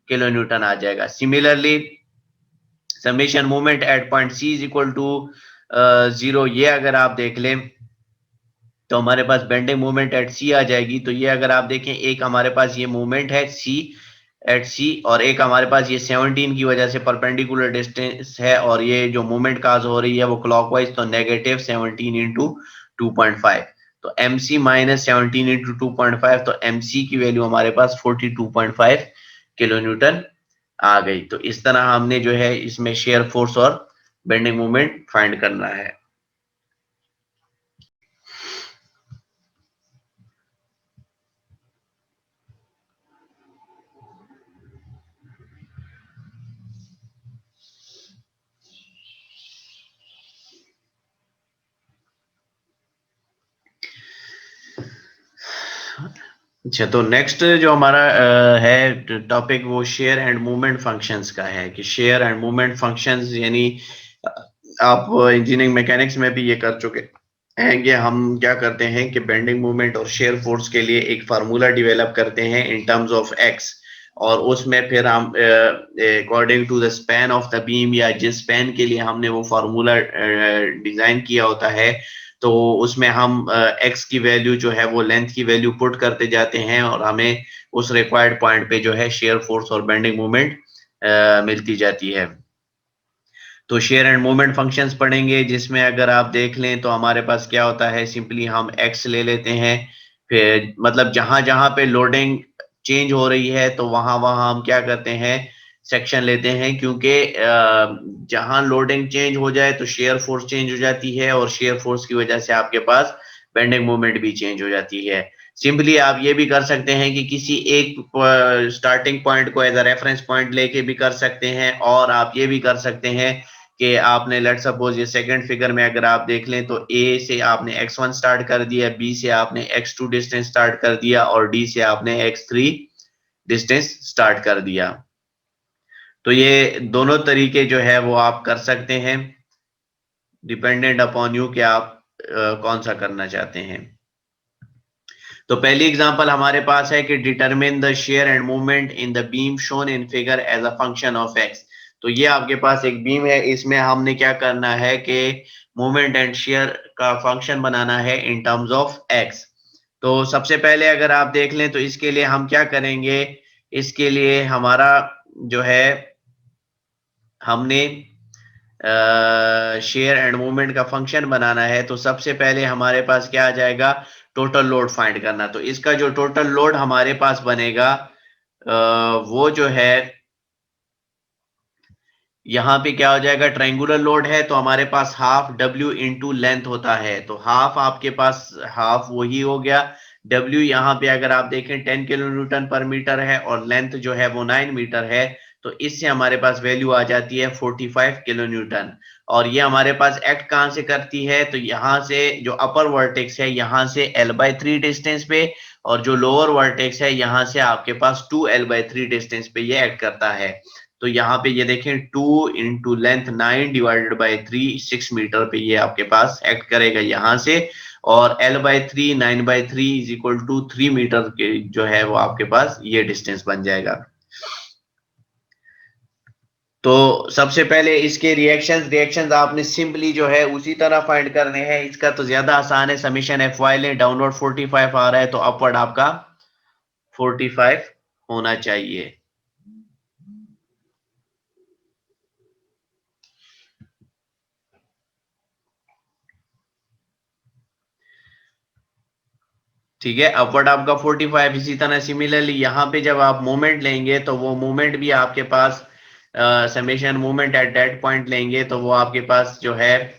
किलो न्यूटन आ जाएगा। Similarly summation moment at point C is equal to 0, ये अगर आप देख लें तो हमारे पास बेंडिंग मोमेंट एट सी आ जाएगी। तो ये अगर आप देखें, एक हमारे पास ये मोमेंट है सी एट सी, और एक हमारे पास ये 17 की वजह से परपेंडिकुलर डिस्टेंस है, और ये जो मोमेंट काज हो रही है वो क्लॉकवाइज, तो नेगेटिव 17 इंटू 2.5। तो एम सी माइनस 17 इंटू 2.5, तो एम सी की वैल्यू हमारे पास 42.5 किलो न्यूटन आ गई। तो इस तरह हमने जो है इसमें शेयर फोर्स और बेंडिंग मोमेंट फाइंड करना है। अच्छा, तो नेक्स्ट जो हमारा है टॉपिक वो शेयर एंड मूवमेंट फंक्शंस का है, कि शेयर एंड मूवमेंट फंक्शंस यानी आप इंजीनियरिंग मैकेनिक्स में भी ये कर चुके हैं कि हम क्या करते हैं कि बेंडिंग मूवमेंट और शेयर फोर्स के लिए एक फार्मूला डिवेलप करते हैं इन टर्म्स ऑफ एक्स, और उसमें फिर हम according to the span of the beam या जिस स्पैन के लिए हमने वो फार्मूला डिजाइन किया होता है, तो उसमें हम एक्स की वैल्यू जो है वो लेंथ की वैल्यू पुट करते जाते हैं और हमें उस रिक्वायर्ड पॉइंट पे जो है शेयर फोर्स और बेंडिंग मूवमेंट मिलती जाती है। तो शेयर एंड मूवमेंट फंक्शंस पढ़ेंगे, जिसमें अगर आप देख लें तो हमारे पास क्या होता है, सिंपली हम एक्स ले लेते हैं, फिर मतलब जहां जहां पे लोडिंग चेंज हो रही है तो वहां वहां हम क्या करते हैं, सेक्शन लेते हैं, क्योंकि जहां लोडिंग चेंज हो जाए तो शेयर फोर्स चेंज हो जाती है, और शेयर फोर्स की वजह से आपके पास बेंडिंग मोमेंट भी चेंज हो जाती है। सिंपली आप ये भी कर सकते हैं कि किसी एक स्टार्टिंग पॉइंट को एज अ रेफरेंस पॉइंट लेके भी कर सकते हैं, और आप ये भी कर सकते हैं कि आपने लेट सपोज ये सेकंड फिगर में अगर आप देख लें तो ए से आपने x1 स्टार्ट कर दिया, बी से आपने x2 डिस्टेंस स्टार्ट कर दिया, और डी से आपने x3 डिस्टेंस स्टार्ट कर दिया। तो ये दोनों तरीके जो है वो आप कर सकते हैं, डिपेंडेंट अपॉन यू कि आप कौन सा करना चाहते हैं। तो पहली एग्जांपल हमारे पास है कि determine the shear and movement in the beam shown in figure as a function of x. तो ये आपके पास एक बीम है, इसमें हमने क्या करना है कि मूवमेंट एंड शेयर का फंक्शन बनाना है इन टर्म्स ऑफ एक्स। तो सबसे पहले अगर आप देख लें तो इसके लिए हम क्या करेंगे, इसके लिए हमारा जो है हमने शेयर एंड मूवमेंट का फंक्शन बनाना है, तो सबसे पहले हमारे पास क्या आ जाएगा, टोटल लोड फाइंड करना। तो इसका जो टोटल लोड हमारे पास बनेगा वो जो है यहाँ पे क्या हो जाएगा, ट्रायंगुलर लोड है तो हमारे पास हाफ W इंटू लेंथ होता है, तो हाफ आपके पास हाफ वही हो गया। W यहाँ पे अगर आप देखें 10 किलो न्यूटन पर मीटर है और लेंथ जो है वो 9 मीटर है, तो इससे हमारे पास वैल्यू आ जाती है 45 किलो न्यूटन। और ये हमारे पास एक्ट कहाँ से करती है, तो यहाँ से जो अपर वर्टेक्स है यहाँ से L/3 डिस्टेंस पे, और जो लोअर वर्टेक्स है यहाँ से आपके पास 2L/3 डिस्टेंस पे ये एक्ट करता है। तो यहाँ पे ये देखें 2 into length 9 divided by 3 6 metre पे ये आपके पास एक्ट करेगा यहाँ से, और L/3 9/3 is equal to 3 metre के जो है वो आपके पास ये डिस्टेंस बन जाएगा। तो सबसे पहले इसके रिएक्शंस आपने सिंपली जो है उसी तरह फाइंड करने हैं, इसका तो ज्यादा आसान है। समीशन Fy लें, डाउनवर्ड 45 आ रहा है तो अपवर्ड आपका 45 होना चाहिए। ठीक है, अपवर्ड आपका 45। इसी तरह सिमिलरली यहाँ पे जब आप मोमेंट लेंगे तो वो मोमेंट भी आपके पास summation moment at that point लेंगे तो वो आपके पास जो है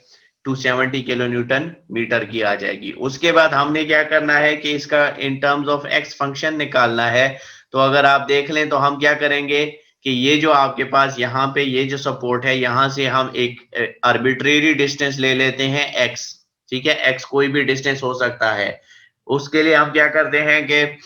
270 किलो न्यूटन मीटर की आ जाएगी। उसके बाद हमने क्या करना है कि इसका in terms of x function निकालना है। तो अगर आप देख लें तो हम क्या करेंगे कि ये जो आपके पास यहाँ पे ये जो सपोर्ट है यहाँ से हम एक आर्बिट्रेरी डिस्टेंस ले लेते हैं एक्स। ठीक है, एक्स कोई भी डिस्टेंस हो सकता है। उसके लिए हम क्या करते हैं कि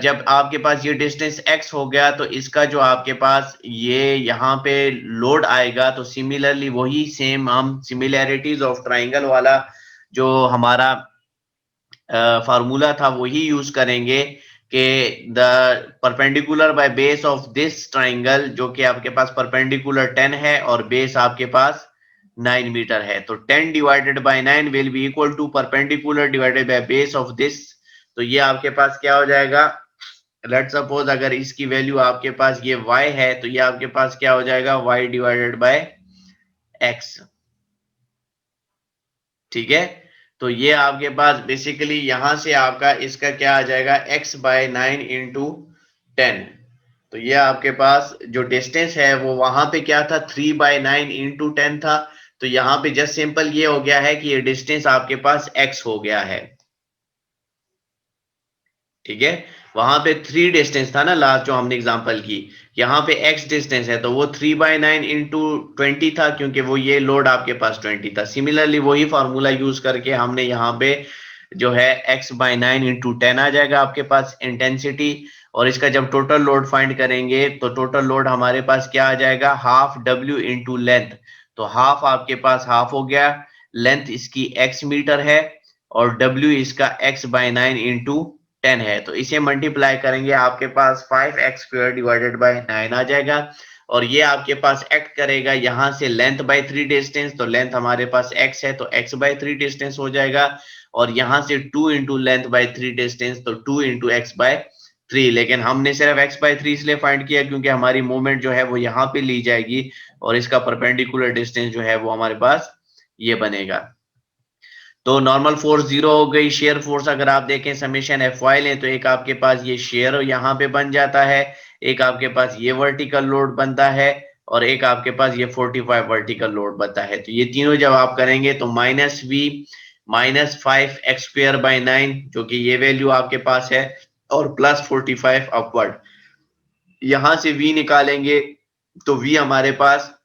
जब आपके पास ये डिस्टेंस x हो गया तो इसका जो आपके पास ये यहाँ पे लोड आएगा, तो सिमिलरली वही सेम हम सिमिलैरिटीज ऑफ ट्राइंगल वाला जो हमारा फार्मूला था वही यूज करेंगे कि the perpendicular by base of this triangle, जो कि आपके पास परपेंडिकुलर 10 है और बेस आपके पास 9 मीटर है, तो 10 divided by 9 will be equal to perpendicular divided by base of this. तो ये आपके पास क्या हो जाएगा, लेट सपोज अगर इसकी वैल्यू आपके पास ये y है तो ये आपके पास क्या हो जाएगा, y डिवाइडेड बाय x। ठीक है, तो ये आपके पास बेसिकली यहां से आपका इसका क्या आ जाएगा, x/9 इंटू 10। तो ये आपके पास जो डिस्टेंस है वो वहां पे क्या था, 3/9 इंटू 10 था। तो यहाँ पे जस्ट सिंपल ये हो गया है कि ये डिस्टेंस आपके पास x हो गया है। ठीक है, वहां पे 3 डिस्टेंस था ना लास्ट जो हमने एग्जांपल की, यहाँ पे x डिस्टेंस है तो वो 3/9 इंटू 20 था, क्योंकि वो ये लोड आपके पास 20 था। सिमिलरली वही फार्मूला यूज करके हमने यहाँ पे जो है x/9 इंटू 10 आ जाएगा आपके पास इंटेंसिटी। और इसका जब टोटल लोड फाइंड करेंगे तो टोटल लोड हमारे पास क्या आ जाएगा, हाफ W इंटू लेंथ। तो हाफ आपके पास हाफ हो गया, लेंथ इसकी x मीटर है और W इसका x/9 इंटू 10 है, तो इसे मल्टीप्लाई करेंगे आपके पास 5x² डिवाइडेड बाय 9 आ जाएगा। और ये आपके पास एक्ट करेगा यहाँ से लेंथ बाय 3 डिस्टेंस, तो लेंथ हमारे पास x है तो x/3 डिस्टेंस हो जाएगा, और यहाँ से 2 इंटू लेंथ बाय 3 डिस्टेंस तो 2 इंटू x/3। लेकिन हमने सिर्फ x/3 इसलिए फाइंड किया क्योंकि हमारी मूवमेंट जो है वो यहाँ पे ली जाएगी और इसका परपेंडिकुलर डिस्टेंस जो है वो हमारे पास ये बनेगा। तो नॉर्मल फोर्स 0 हो गई। शेयर फोर्स अगर आप देखें समेशन Fy लें तो एक आपके पास ये शेयर यहाँ पे बन जाता है, एक आपके पास ये वर्टिकल लोड बनता है, और एक आपके पास ये 45 वर्टिकल लोड बनता है। तो ये तीनों जब आप करेंगे तो -v -5x²/9 जो कि ये वैल्यू आपके पास है, और +45 अपवर्ड। यहां से v निकालेंगे तो v हमारे पास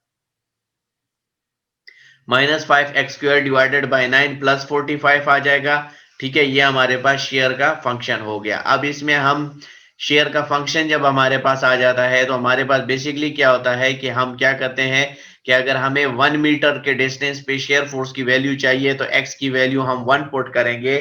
-5x² डिवाइडेड बाय 9 +45 आ जाएगा। ठीक है, ये हमारे पास शेयर का फंक्शन हो गया। अब इसमें हम शेयर का फंक्शन जब हमारे पास आ जाता है तो हमारे पास बेसिकली क्या होता है कि हम क्या करते हैं कि अगर हमें 1 मीटर के डिस्टेंस पे शेयर फोर्स की वैल्यू चाहिए तो x की वैल्यू हम 1 पुट करेंगे।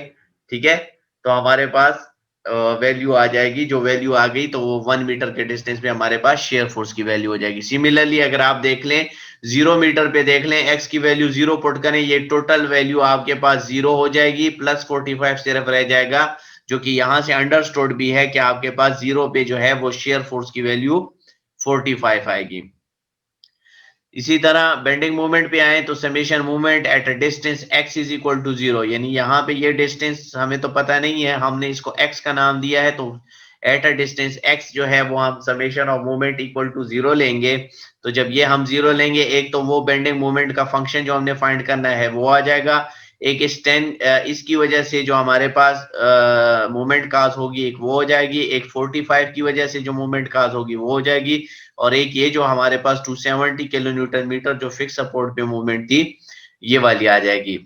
ठीक है, तो हमारे पास वैल्यू आ जाएगी, जो वैल्यू आ गई तो वो 1 मीटर के डिस्टेंस पे हमारे पास शेयर फोर्स की वैल्यू हो जाएगी। सिमिलरली अगर आप देख लें 0 मीटर पे देख लें, x की वैल्यू 0 पुट करें, ये टोटल वैल्यू आपके पास 0 हो जाएगी, +45 सिर्फ रह जाएगा, जो कि यहां से अंडरस्टूड भी है कि आपके पास 0 पे जो है वो शेयर फोर्स की वैल्यू 45 आएगी। इसी तरह बेंडिंग मोमेंट पे आए तो summation moment at a distance x is equal to 0, यानी यहाँ पे ये डिस्टेंस हमें तो पता नहीं है, हमने इसको x का नाम दिया है, तो एट अ डिस्टेंस x जो है वो हम summation of moment equal to 0 लेंगे। तो जब ये हम 0 लेंगे, एक तो वो बेंडिंग मोमेंट का फंक्शन जो हमने फाइंड करना है वो आ जाएगा, एक इस 10 इसकी वजह से जो हमारे पास मोमेंट काज होगी एक वो हो जाएगी, एक 45 की वजह से जो मोमेंट काज होगी वो हो जाएगी, और एक ये जो हमारे पास 270 किलो न्यूटन मीटर जो फिक्स सपोर्ट पे मूवमेंट थी ये वाली आ जाएगी।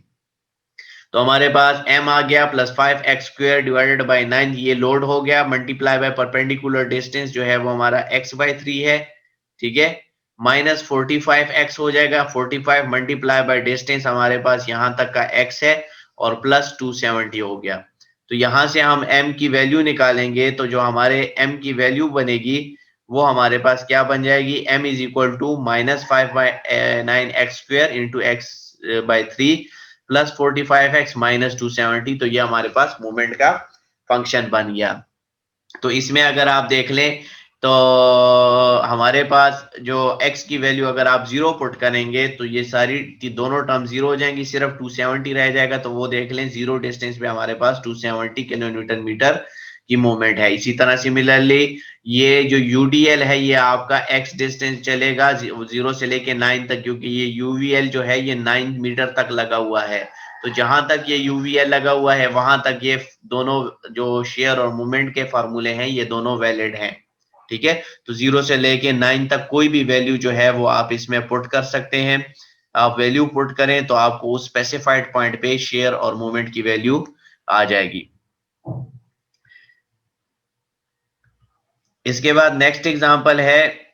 तो हमारे पास m आ गया प्लस 5x² डिवाइडेड बाई 9, ये लोड हो गया, मल्टीप्लाई बाय परपेंडिकुलर डिस्टेंस जो है वो हमारा x/3 है, ठीक है, माइनस 45x हो जाएगा, 45 मल्टीप्लाई बाय डिस्टेंस हमारे पास यहाँ तक का x है, और प्लस 270 हो गया। तो यहां से हम m की वैल्यू निकालेंगे, तो जो हमारे m की वैल्यू बनेगी वो हमारे पास क्या बन जाएगी, m is equal to -5/9x² into x/3 plus 45x minus 270, तो ये हमारे पास मोमेंट का फंक्शन बन गया। तो इसमें अगर आप देख लें तो हमारे पास जो x की वैल्यू अगर आप 0 पुट करेंगे तो ये सारी दोनों टर्म 0 हो जाएंगी, सिर्फ 270 रह जाएगा, तो वो देख लें 0 डिस्टेंस पे हमारे पास 270 किलो न्यूटन मीटर की मूवमेंट है। इसी तरह सिमिलरली ये जो यूडीएल है ये आपका x डिस्टेंस चलेगा 0 से लेके 9 तक, क्योंकि ये यूवीएल जो है ये 9 मीटर तक लगा हुआ है, तो जहां तक ये यूवीएल लगा हुआ है वहां तक ये दोनों जो शेयर और मूवमेंट के फार्मूले हैं ये दोनों वैलिड हैं, ठीक है। तो 0 से लेके 9 तक कोई भी वैल्यू जो है वो आप इसमें पुट कर सकते हैं, आप वैल्यू पुट करें तो आपको उस स्पेसिफाइड पॉइंट पे शेयर और मूवमेंट की वैल्यू आ जाएगी। इसके बाद नेक्स्ट एग्जांपल है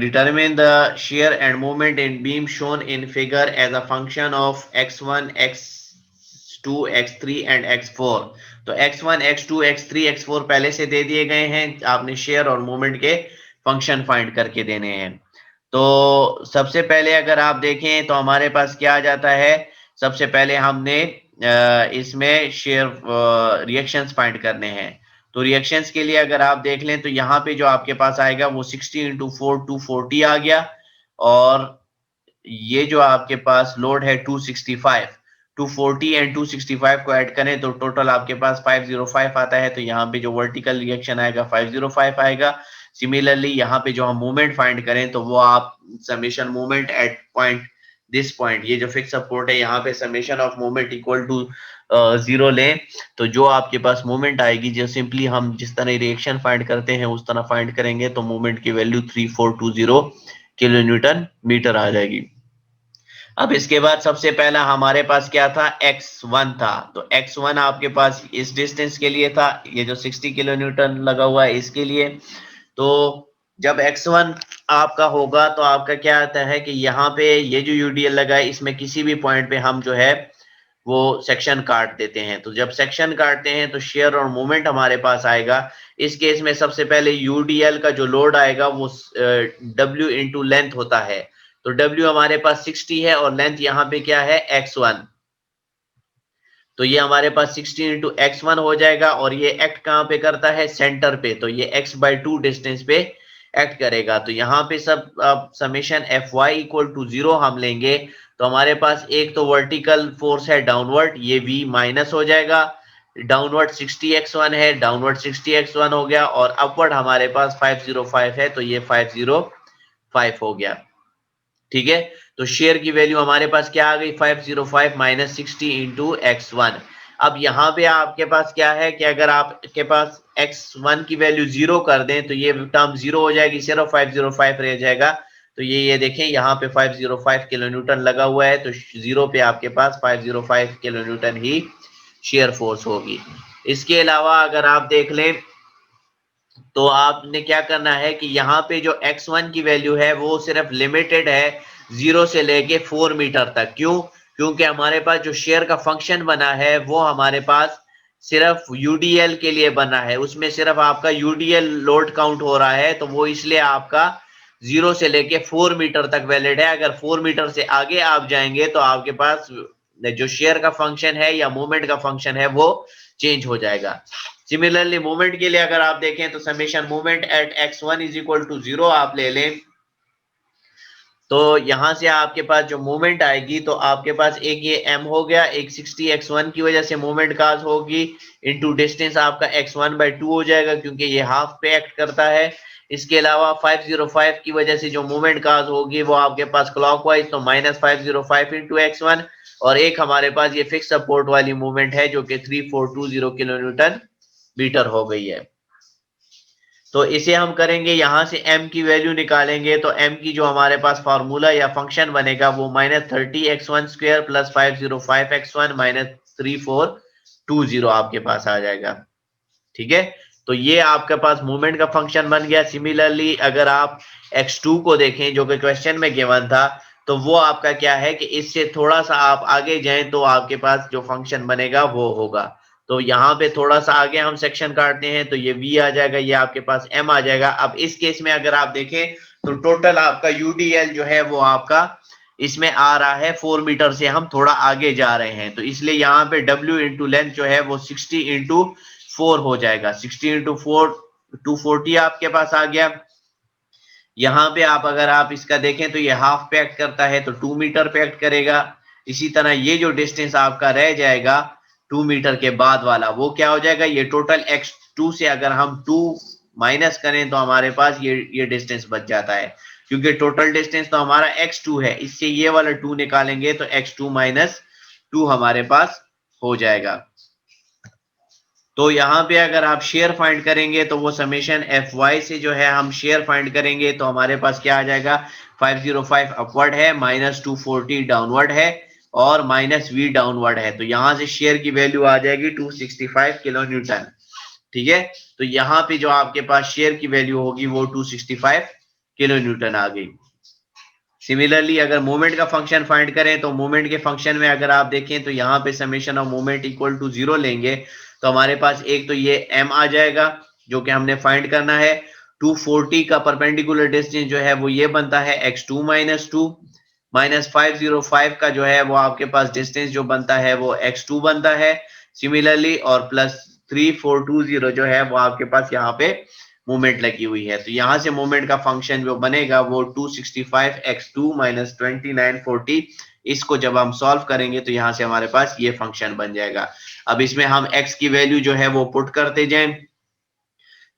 determine the shear and moment in beam shown in figure as a function of x1 x2 x3 and x4। तो x1 x2 x3 x4 पहले से दे दिए गए हैं, आपने शेयर और मोमेंट के फंक्शन फाइंड करके देने हैं। तो सबसे पहले अगर आप देखें तो हमारे पास क्या आ जाता है, सबसे पहले हमने इसमें शेयर रिएक्शंस फाइंड करने हैं। तो रिएक्शंस के लिए अगर आप देख लें तो यहाँ पे जो आपके पास आएगा वो 60 इंटू 4 240 आ गया, और ये जो आपके पास लोड है 265, 240 एंड 265 को ऐड करें तो टोटल आपके पास 505 आता है, तो यहाँ पे जो वर्टिकल रिएक्शन आएगा 505 आएगा। सिमिलरली यहाँ पे जो हम मूवमेंट फाइंड करें तो वो आप summation movement at point this point, ये जो फिक्स सपोर्ट है यहाँ पे summation of movement equal to 0 लें, तो जो आपके पास मूवमेंट आएगी जो सिंपली हम जिस तरह रिएक्शन फाइंड करते हैं उस तरह फाइंड करेंगे तो मूवमेंट की वैल्यू 3420 किलो न्यूटन मीटर आ जाएगी। अब इसके बाद सबसे पहला हमारे पास क्या था, x1 था, तो x1 आपके पास इस डिस्टेंस के लिए था, ये जो 60 किलो न्यूटन लगा हुआ है इसके लिए। तो जब x1 आपका होगा तो आपका क्या आता है कि यहाँ पे ये जो यूडीएल लगा है इसमें किसी भी पॉइंट पे हम जो है वो सेक्शन काट देते हैं। तो जब सेक्शन काटते हैं तो शेयर और मोमेंट हमारे पास आएगा। इस केस में सबसे पहले यूडीएल का जो लोड आएगा वो W इंटू लेंथ होता है, तो W हमारे पास 60 है और लेंथ यहाँ पे क्या है x1, तो ये हमारे पास 60 इंटू x1 हो जाएगा, और ये एक्ट कहाँ पे करता है, सेंटर पे, तो ये x/2 डिस्टेंस पे एक्ट करेगा। तो यहाँ पे सब समेशन Fy इक्वल टू 0 हम लेंगे, तो हमारे पास एक तो वर्टिकल फोर्स है डाउनवर्ड, ये V माइनस हो जाएगा, डाउनवर्ड 60x1 है, डाउनवर्ड 60x1 हो गया, और अपवर्ड हमारे पास 505 है, तो ये 505 हो गया, ठीक है। तो शेयर की वैल्यू हमारे पास क्या आ गई, 505 माइनस 60 इंटू x1। अब यहाँ पे आपके पास क्या है कि अगर आपके पास x1 की वैल्यू 0 कर दें तो ये टर्म 0 हो जाएगी, सिर्फ 505 रह जाएगा। तो ये देखें यहाँ पे 505 किलो न्यूटन लगा हुआ है, तो 0 पे आपके पास 505 किलो न्यूटन ही शेयर फोर्स होगी। इसके अलावा अगर आप देख लें तो आपने क्या करना है कि यहाँ पे जो x1 की वैल्यू है वो सिर्फ लिमिटेड है 0 से लेके 4 मीटर तक। क्यों? क्योंकि हमारे पास जो शेयर का फंक्शन बना है वो हमारे पास सिर्फ यूडीएल के लिए बना है, उसमें सिर्फ आपका यूडीएल लोड काउंट हो रहा है, तो वो इसलिए आपका 0 से लेके 4 मीटर तक वैलिड है। अगर 4 मीटर से आगे आप जाएंगे तो आपके पास जो शेयर का फंक्शन है या मूवमेंट का फंक्शन है वो चेंज हो जाएगा। सिमिलरली मूवमेंट के लिए अगर आप देखें तो summation movement at x1 is equal to 0 आप ले लें, तो यहां से आपके पास जो मूवमेंट आएगी तो आपके पास एक ये m हो गया, एक 60x1 की वजह से मूवमेंट काज होगी, इनटू डिस्टेंस आपका x1/2 हो जाएगा क्योंकि ये हाफ पे एक्ट करता है। इसके अलावा 505 की वजह से जो मूवमेंट काज होगी वो आपके पास क्लॉकवाइज, तो -505 इंटू x1, और एक हमारे पास ये फिक्स सपोर्ट वाली मूवमेंट है जो कि 3420 किलो न्यूटन मीटर हो गई है। तो इसे हम करेंगे, यहां से m की वैल्यू निकालेंगे तो m की जो हमारे पास फार्मूला या फंक्शन बनेगा वो -30x1² प्लस 505x1 -3420 आपके पास आ जाएगा। ठीक है, तो ये आपके पास मूवमेंट का फंक्शन बन गया। सिमिलरली अगर आप x2 को देखें जो कि क्वेश्चन में गिवन था, तो वो आपका क्या है कि इससे थोड़ा सा आप आगे जाएं तो आपके पास जो फंक्शन बनेगा वो होगा। तो यहाँ पे थोड़ा सा आगे हम सेक्शन काटते हैं तो ये v आ जाएगा, ये आपके पास m आ जाएगा। अब इस केस में अगर आप देखें तो टोटल आपका यूडीएल जो है वो आपका इसमें आ रहा है 4 मीटर से हम थोड़ा आगे जा रहे हैं, तो इसलिए यहाँ पे w इंटू लेंथ जो है वो 60 इंटू 4 हो जाएगा। 60 इंटू 4 240 आपके पास आ गया। यहाँ पे आप अगर आप इसका देखें तो ये हाफ पे एक्ट करता है तो 2 मीटर पे एक्ट करेगा। इसी तरह ये जो डिस्टेंस आपका रह जाएगा 2 मीटर के बाद वाला वो क्या हो जाएगा, ये टोटल x2 से अगर हम 2 माइनस करें तो हमारे पास ये डिस्टेंस बच जाता है, क्योंकि टोटल डिस्टेंस तो हमारा x2 है, इससे ये वाला 2 निकालेंगे तो x2 माइनस 2 हमारे पास हो जाएगा। तो यहाँ पे अगर आप शेयर फाइंड करेंगे तो वो समेशन Fy से जो है हम शेयर फाइंड करेंगे तो हमारे पास क्या आ जाएगा, 505 अपवर्ड है, -240 डाउनवर्ड है और -v डाउनवर्ड है। तो यहाँ से शेयर की वैल्यू आ जाएगी 265 किलो न्यूटन। ठीक है, तो यहाँ पे जो आपके पास शेयर की वैल्यू होगी वो 265 किलो न्यूटन आ गई। सिमिलरली अगर मोमेंट का फंक्शन फाइंड करें तो मोमेंट के फंक्शन में अगर आप देखें तो यहाँ पे summation of moment equal to 0 लेंगे तो हमारे पास एक तो ये m आ जाएगा जो कि हमने फाइंड करना है। 240 का परपेंडिकुलर डिस्टेंस जो है वो ये बनता है x2 माइनस 2, -505 का जो है वो आपके पास डिस्टेंस जो बनता है वो x2 बनता है सिमिलरली, और प्लस 3420 जो है वो आपके पास यहाँ पे मूवमेंट लगी हुई है। तो यहां से मूवमेंट का फंक्शन जो बनेगा वो 265x2 माइनस 2940, इसको जब हम सॉल्व करेंगे तो यहां से हमारे पास ये फंक्शन बन जाएगा। अब इसमें हम x की वैल्यू जो है वो पुट करते जाएं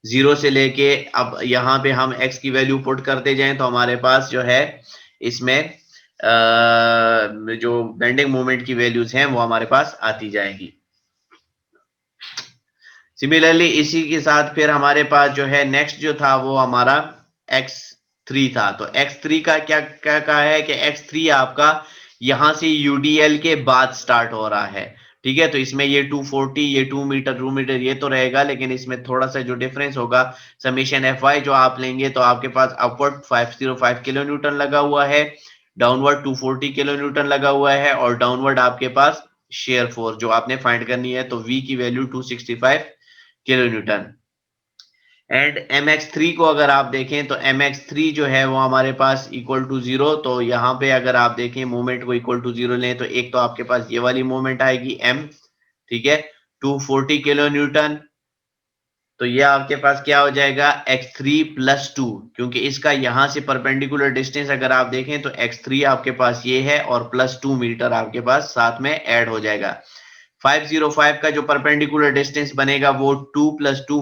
0 से लेके, अब यहाँ पे हम x की वैल्यू पुट करते जाएं तो हमारे पास जो है इसमें जो बेंडिंग मोमेंट की वैल्यूज हैं वो हमारे पास आती जाएंगी। सिमिलरली इसी के साथ फिर हमारे पास जो है नेक्स्ट जो था वो हमारा x3 था। तो x3 का क्या क्या कहा है कि x3 आपका यहां से यूडीएल के बाद स्टार्ट हो रहा है। ठीक है, तो इसमें ये 240 ये 2 मीटर ये तो रहेगा, लेकिन इसमें थोड़ा सा जो डिफरेंस होगा समेशन Fy जो आप लेंगे तो आपके पास अपवर्ड 505 किलो न्यूटन लगा हुआ है, डाउनवर्ड 240 किलो न्यूटन लगा हुआ है, और डाउनवर्ड आपके पास शेयर फोर्स जो आपने फाइंड करनी है तो v की value 265 kilo Newton. And mx3 को अगर आप देखें तो mx3 जो है वो हमारे पास इक्वल टू 0, तो यहाँ पे अगर आप देखें मूवमेंट को इक्वल टू 0 लें तो एक तो आपके पास ये वाली मूवमेंट आएगी m, ठीक है, 240 किलो न्यूटन। तो ये आपके पास क्या हो जाएगा x3 प्लस 2, क्योंकि इसका यहां से परपेंडिकुलर डिस्टेंस अगर आप देखें तो x3 आपके पास ये है और प्लस 2 मीटर आपके पास साथ में ऐड हो जाएगा। 505 का जो परपेंडिकुलर डिस्टेंस बनेगा वो 2 प्लस 2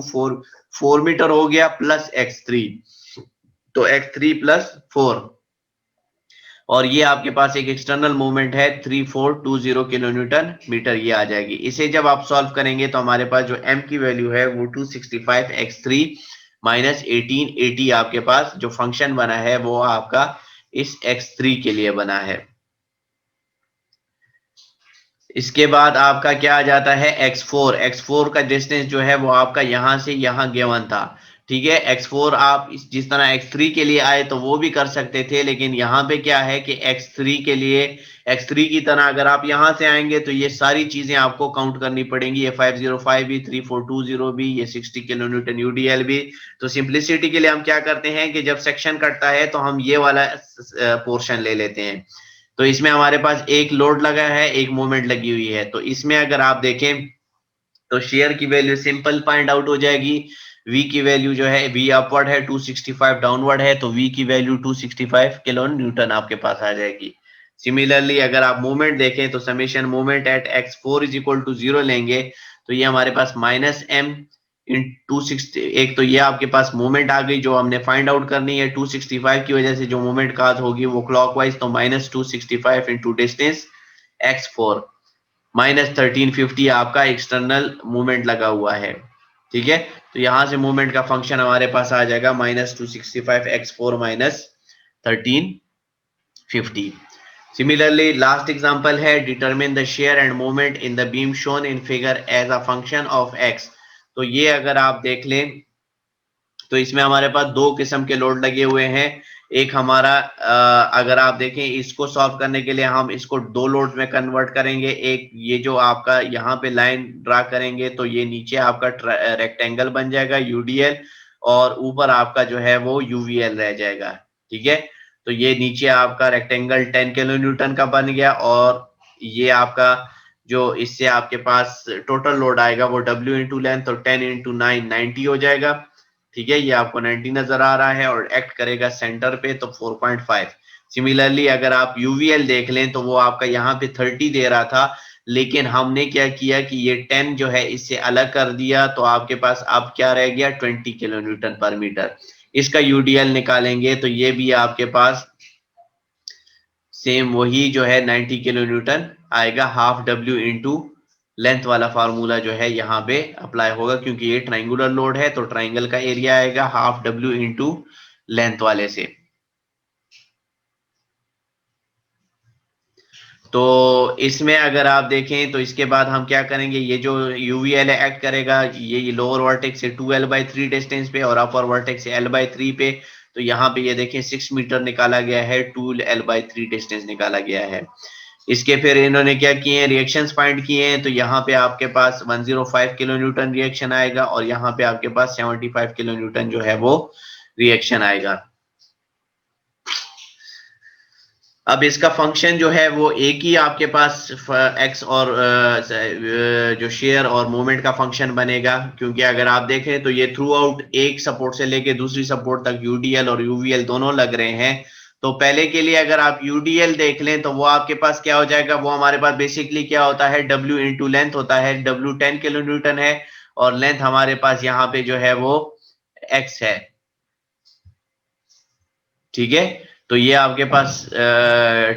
4 मीटर हो गया, प्लस x3, तो x3 प्लस 4, और ये आपके पास एक एक्सटर्नल मूवमेंट है 3420 किलो न्यूटन मीटर, ये आ जाएगी। इसे जब आप सॉल्व करेंगे तो हमारे पास जो m की वैल्यू है वो 265 x3 माइनस 1880 आपके पास जो फंक्शन बना है वो आपका इस x3 के लिए बना है। इसके बाद आपका क्या आ जाता है x4 का डिस्टेंस जो है वो आपका यहां से यहां गिवन था। ठीक है, x4 आप जिस तरह x3 के लिए आए तो वो भी कर सकते थे, लेकिन यहाँ पे क्या है कि x3 के लिए x3 की तरह अगर आप यहां से आएंगे तो ये सारी चीजें आपको काउंट करनी पड़ेंगी, ये 505 भी 3420 भी, ये 60 किलो न्यूटन यूडीएल भी। तो सिंप्लिसिटी के लिए हम क्या करते हैं कि जब सेक्शन कटता है तो हम ये वाला पोर्शन ले लेते हैं। तो इसमें हमारे पास एक लोड लगा है, एक मोमेंट लगी हुई है, तो इसमें अगर आप देखें तो शेयर की वैल्यू सिंपल फाइंड आउट हो जाएगी। v की वैल्यू जो है, v अपवर्ड है, 265 डाउनवर्ड है, तो v की वैल्यू 265 किलो न्यूटन आपके पास आ जाएगी। सिमिलरली अगर आप मूवमेंट देखें तो summation movement at x4 is equal to 0 लेंगे तो ये हमारे पास माइनस m इन 260, एक तो ये आपके पास मूवमेंट आ गई जो हमने फाइंड आउट करनी है। 265 की वजह से जो मूवमेंट काज होगी वो क्लॉकवाइज, तो minus 265 into distance x4 minus 1350 आपका एक्सटर्नल मूवमेंट लगा हुआ है। ठीक है, तो यहां से मूवमेंट का फंक्शन हमारे पास आ जाएगा minus 265 x4 minus 1350। Similarly, last example है determine the shear and moment in the beam shown in figure as a function of x। तो ये अगर आप देख लें तो इसमें हमारे पास दो किस्म के लोड लगे हुए हैं। एक हमारा अगर आप देखें इसको सॉल्व करने के लिए हम इसको दो लोड में कन्वर्ट करेंगे। एक ये जो आपका यहाँ पे लाइन ड्रा करेंगे तो ये नीचे आपका रेक्टेंगल बन जाएगा यूडीएल और ऊपर आपका जो है वो यूवीएल रह जाएगा। ठीक है, तो ये नीचे आपका रेक्टेंगल 10 किलो न्यूटन का बन गया और ये आपका जो इससे आपके पास टोटल लोड आएगा वो W इंटू लेंथ और 10 इंटू 9 90 हो जाएगा। ठीक है, ये आपको 90 नजर आ रहा है और एक्ट करेगा सेंटर पे तो 4.5। सिमिलरली अगर आप यूवीएल देख लें तो वो आपका यहाँ पे 30 दे रहा था, लेकिन हमने क्या किया कि ये 10 जो है इससे अलग कर दिया तो आपके पास अब क्या रह गया 20 किलो न्यूटन पर मीटर। इसका यूडीएल निकालेंगे तो ये भी आपके पास सेम वही जो है 90 किलो न्यूटन आएगा। हाफ डब्ल्यू इंटू लेंथ वाला फार्मूला जो है यहाँ पे अप्लाई होगा क्योंकि ये ट्राइंगुलर लोड है तो ट्राइंगल का एरिया आएगा हाफ डब्ल्यू इंटू लेंथ वाले से। तो इसमें अगर आप देखें तो इसके बाद हम क्या करेंगे, ये जो यूवीएल एक्ट करेगा ये लोअर वर्टेक्स से 2l/3 डिस्टेंस पे और अपर वर्टेक्स से l/3 पे। तो यहाँ पे ये देखें 6 मीटर निकाला गया है, 2l/3 डिस्टेंस निकाला गया है। इसके फिर इन्होंने क्या किए हैं, रिएक्शंस फाइंड किए हैं। तो यहाँ पे आपके पास 105 किलो न्यूटन रिएक्शन आएगा और यहाँ पे आपके पास 75 किलो न्यूटन जो है वो रिएक्शन आएगा। अब इसका फंक्शन जो है वो एक ही आपके पास एक्स और जो शेयर और मोमेंट का फंक्शन बनेगा, क्योंकि अगर आप देखें तो ये थ्रू आउट एक सपोर्ट से लेके दूसरी सपोर्ट तक यूडीएल और यूवीएल दोनों लग रहे हैं। तो पहले के लिए अगर आप यूडीएल देख लें तो वो आपके पास क्या हो जाएगा, वो हमारे पास बेसिकली क्या होता है डब्ल्यू इंटू लेंथ होता है। डब्ल्यू 10 किलो न्यूटन है और लेंथ हमारे पास यहाँ पे जो है वो एक्स है। ठीक है, तो ये आपके पास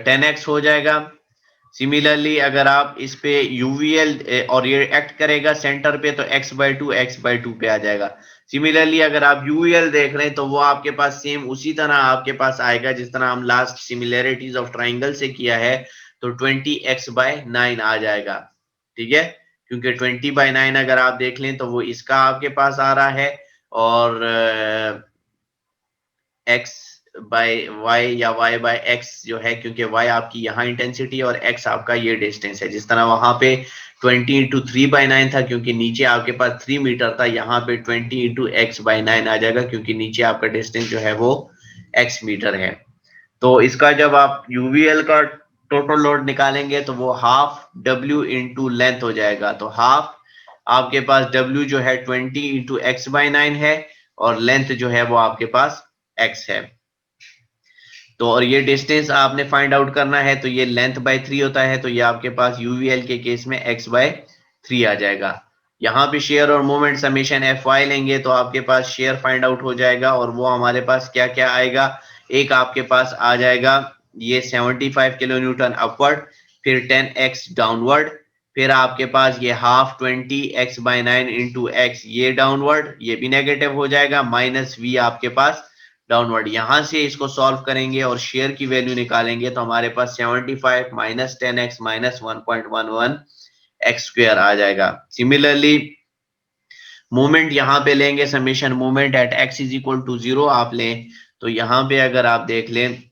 10x हो जाएगा। सिमिलरली अगर आप इस पे यूवीएल और ये एक्ट करेगा सेंटर पे तो x/2 पे आ जाएगा। सिमिलरली अगर आप यूवीएल देख रहे हैं तो वो आपके पास सेम उसी तरह आपके पास आएगा जिस तरह हम लास्ट सिमिलैरिटीज ऑफ ट्राइंगल से किया है, तो 20x/9 आ जाएगा। ठीक है, क्योंकि 20/9 अगर आप देख लें तो वो इसका आपके पास आ रहा है और x बाय वाई या y बाय x जो है, क्योंकि y आपकी यहाँ इंटेंसिटी और x आपका ये डिस्टेंस है। जिस तरह वहां पे 20 इंटू 3/9 था क्योंकि नीचे आपके पास 3 मीटर था, यहाँ पे 20 इंटू x/9 आ जाएगा क्योंकि नीचे आपका डिस्टेंस जो है वो x मीटर है। तो इसका जब आप यूवीएल का टोटल लोड निकालेंगे तो वो हाफ w इंटू लेंथ हो जाएगा। तो हाफ आपके पास w जो है 20 इंटू x/9 है और लेंथ जो है वो आपके पास x है। तो और ये डिस्टेंस आपने फाइंड आउट करना है तो ये लेंथ बाय 3 होता है, तो ये आपके पास यूवीएल के केस में x/3 आ जाएगा। यहाँ पे शेयर और मोमेंट समेशन Fy लेंगे तो आपके पास शेयर फाइंड आउट हो जाएगा और वो हमारे पास क्या क्या आएगा, एक आपके पास आ जाएगा ये 75 किलो न्यूटन अपवर्ड, फिर 10x डाउनवर्ड, फिर आपके पास ये हाफ 20x/9 इंटू एक्स ये डाउनवर्ड, ये भी नेगेटिव हो जाएगा, माइनस v आपके पास डाउनवर्ड। यहां से इसको सॉल्व करेंगे और शेयर की वैल्यू निकालेंगे तो हमारे पास 75 minus 10x minus 1.11 X square आ जाएगा। सिमिलरली मोमेंट यहाँ पे लेंगे, summation moment at x is equal to 0 आप लें तो यहाँ पे अगर आप देख लें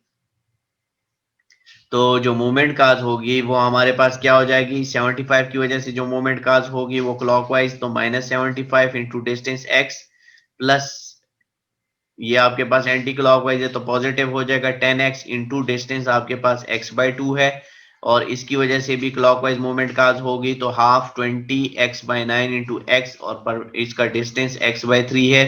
तो जो मोमेंट काज होगी वो हमारे पास क्या हो जाएगी, 75 की वजह से जो मोमेंट काज होगी वो क्लॉकवाइज, तो minus 75 into distance x plus ये आपके पास एंटी क्लॉकवाइज है तो पॉजिटिव हो जाएगा 10x इंटू डिस्टेंस आपके पास x/2 है और इसकी वजह से भी क्लॉकवाइज मूवमेंट काज होगी। तो हाफ 20x/9 इंटू एक्स, और पर इसका डिस्टेंस x/3 है,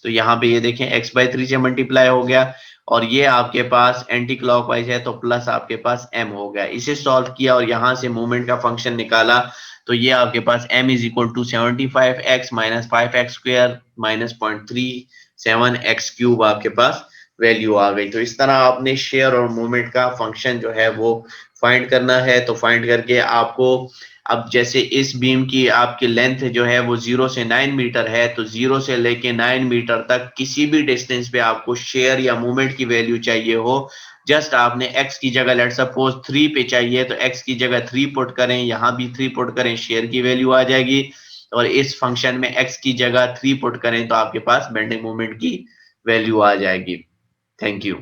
तो यहाँ पे ये देखें x/3 से मल्टीप्लाई हो गया, और ये आपके पास एंटी क्लॉकवाइज है तो प्लस आपके पास m हो गया। इसे सॉल्व किया और यहाँ से मूवमेंट का फंक्शन निकाला, तो ये आपके पास m is equal to 75x minus 5x square minus 0.37x cube आपके पास वैल्यू आ गई। तो इस तरह आपने शेयर और मूवमेंट का फंक्शन जो है वो फाइंड करना है। तो फाइंड करके आपको, अब जैसे इस बीम की आपकी लेंथ जो है वो 0 से 9 मीटर है, तो 0 से लेके 9 मीटर तक किसी भी डिस्टेंस पे आपको शेयर या मूवमेंट की वैल्यू चाहिए हो, जस्ट आपने x की जगह लेट सपोज 3 पे चाहिए तो x की जगह 3 पुट करें, यहाँ भी 3 पुट करें, शेयर की वैल्यू आ जाएगी। और इस फंक्शन में x की जगह 3 पुट करें तो आपके पास बेंडिंग मोमेंट की वैल्यू आ जाएगी। Thank you.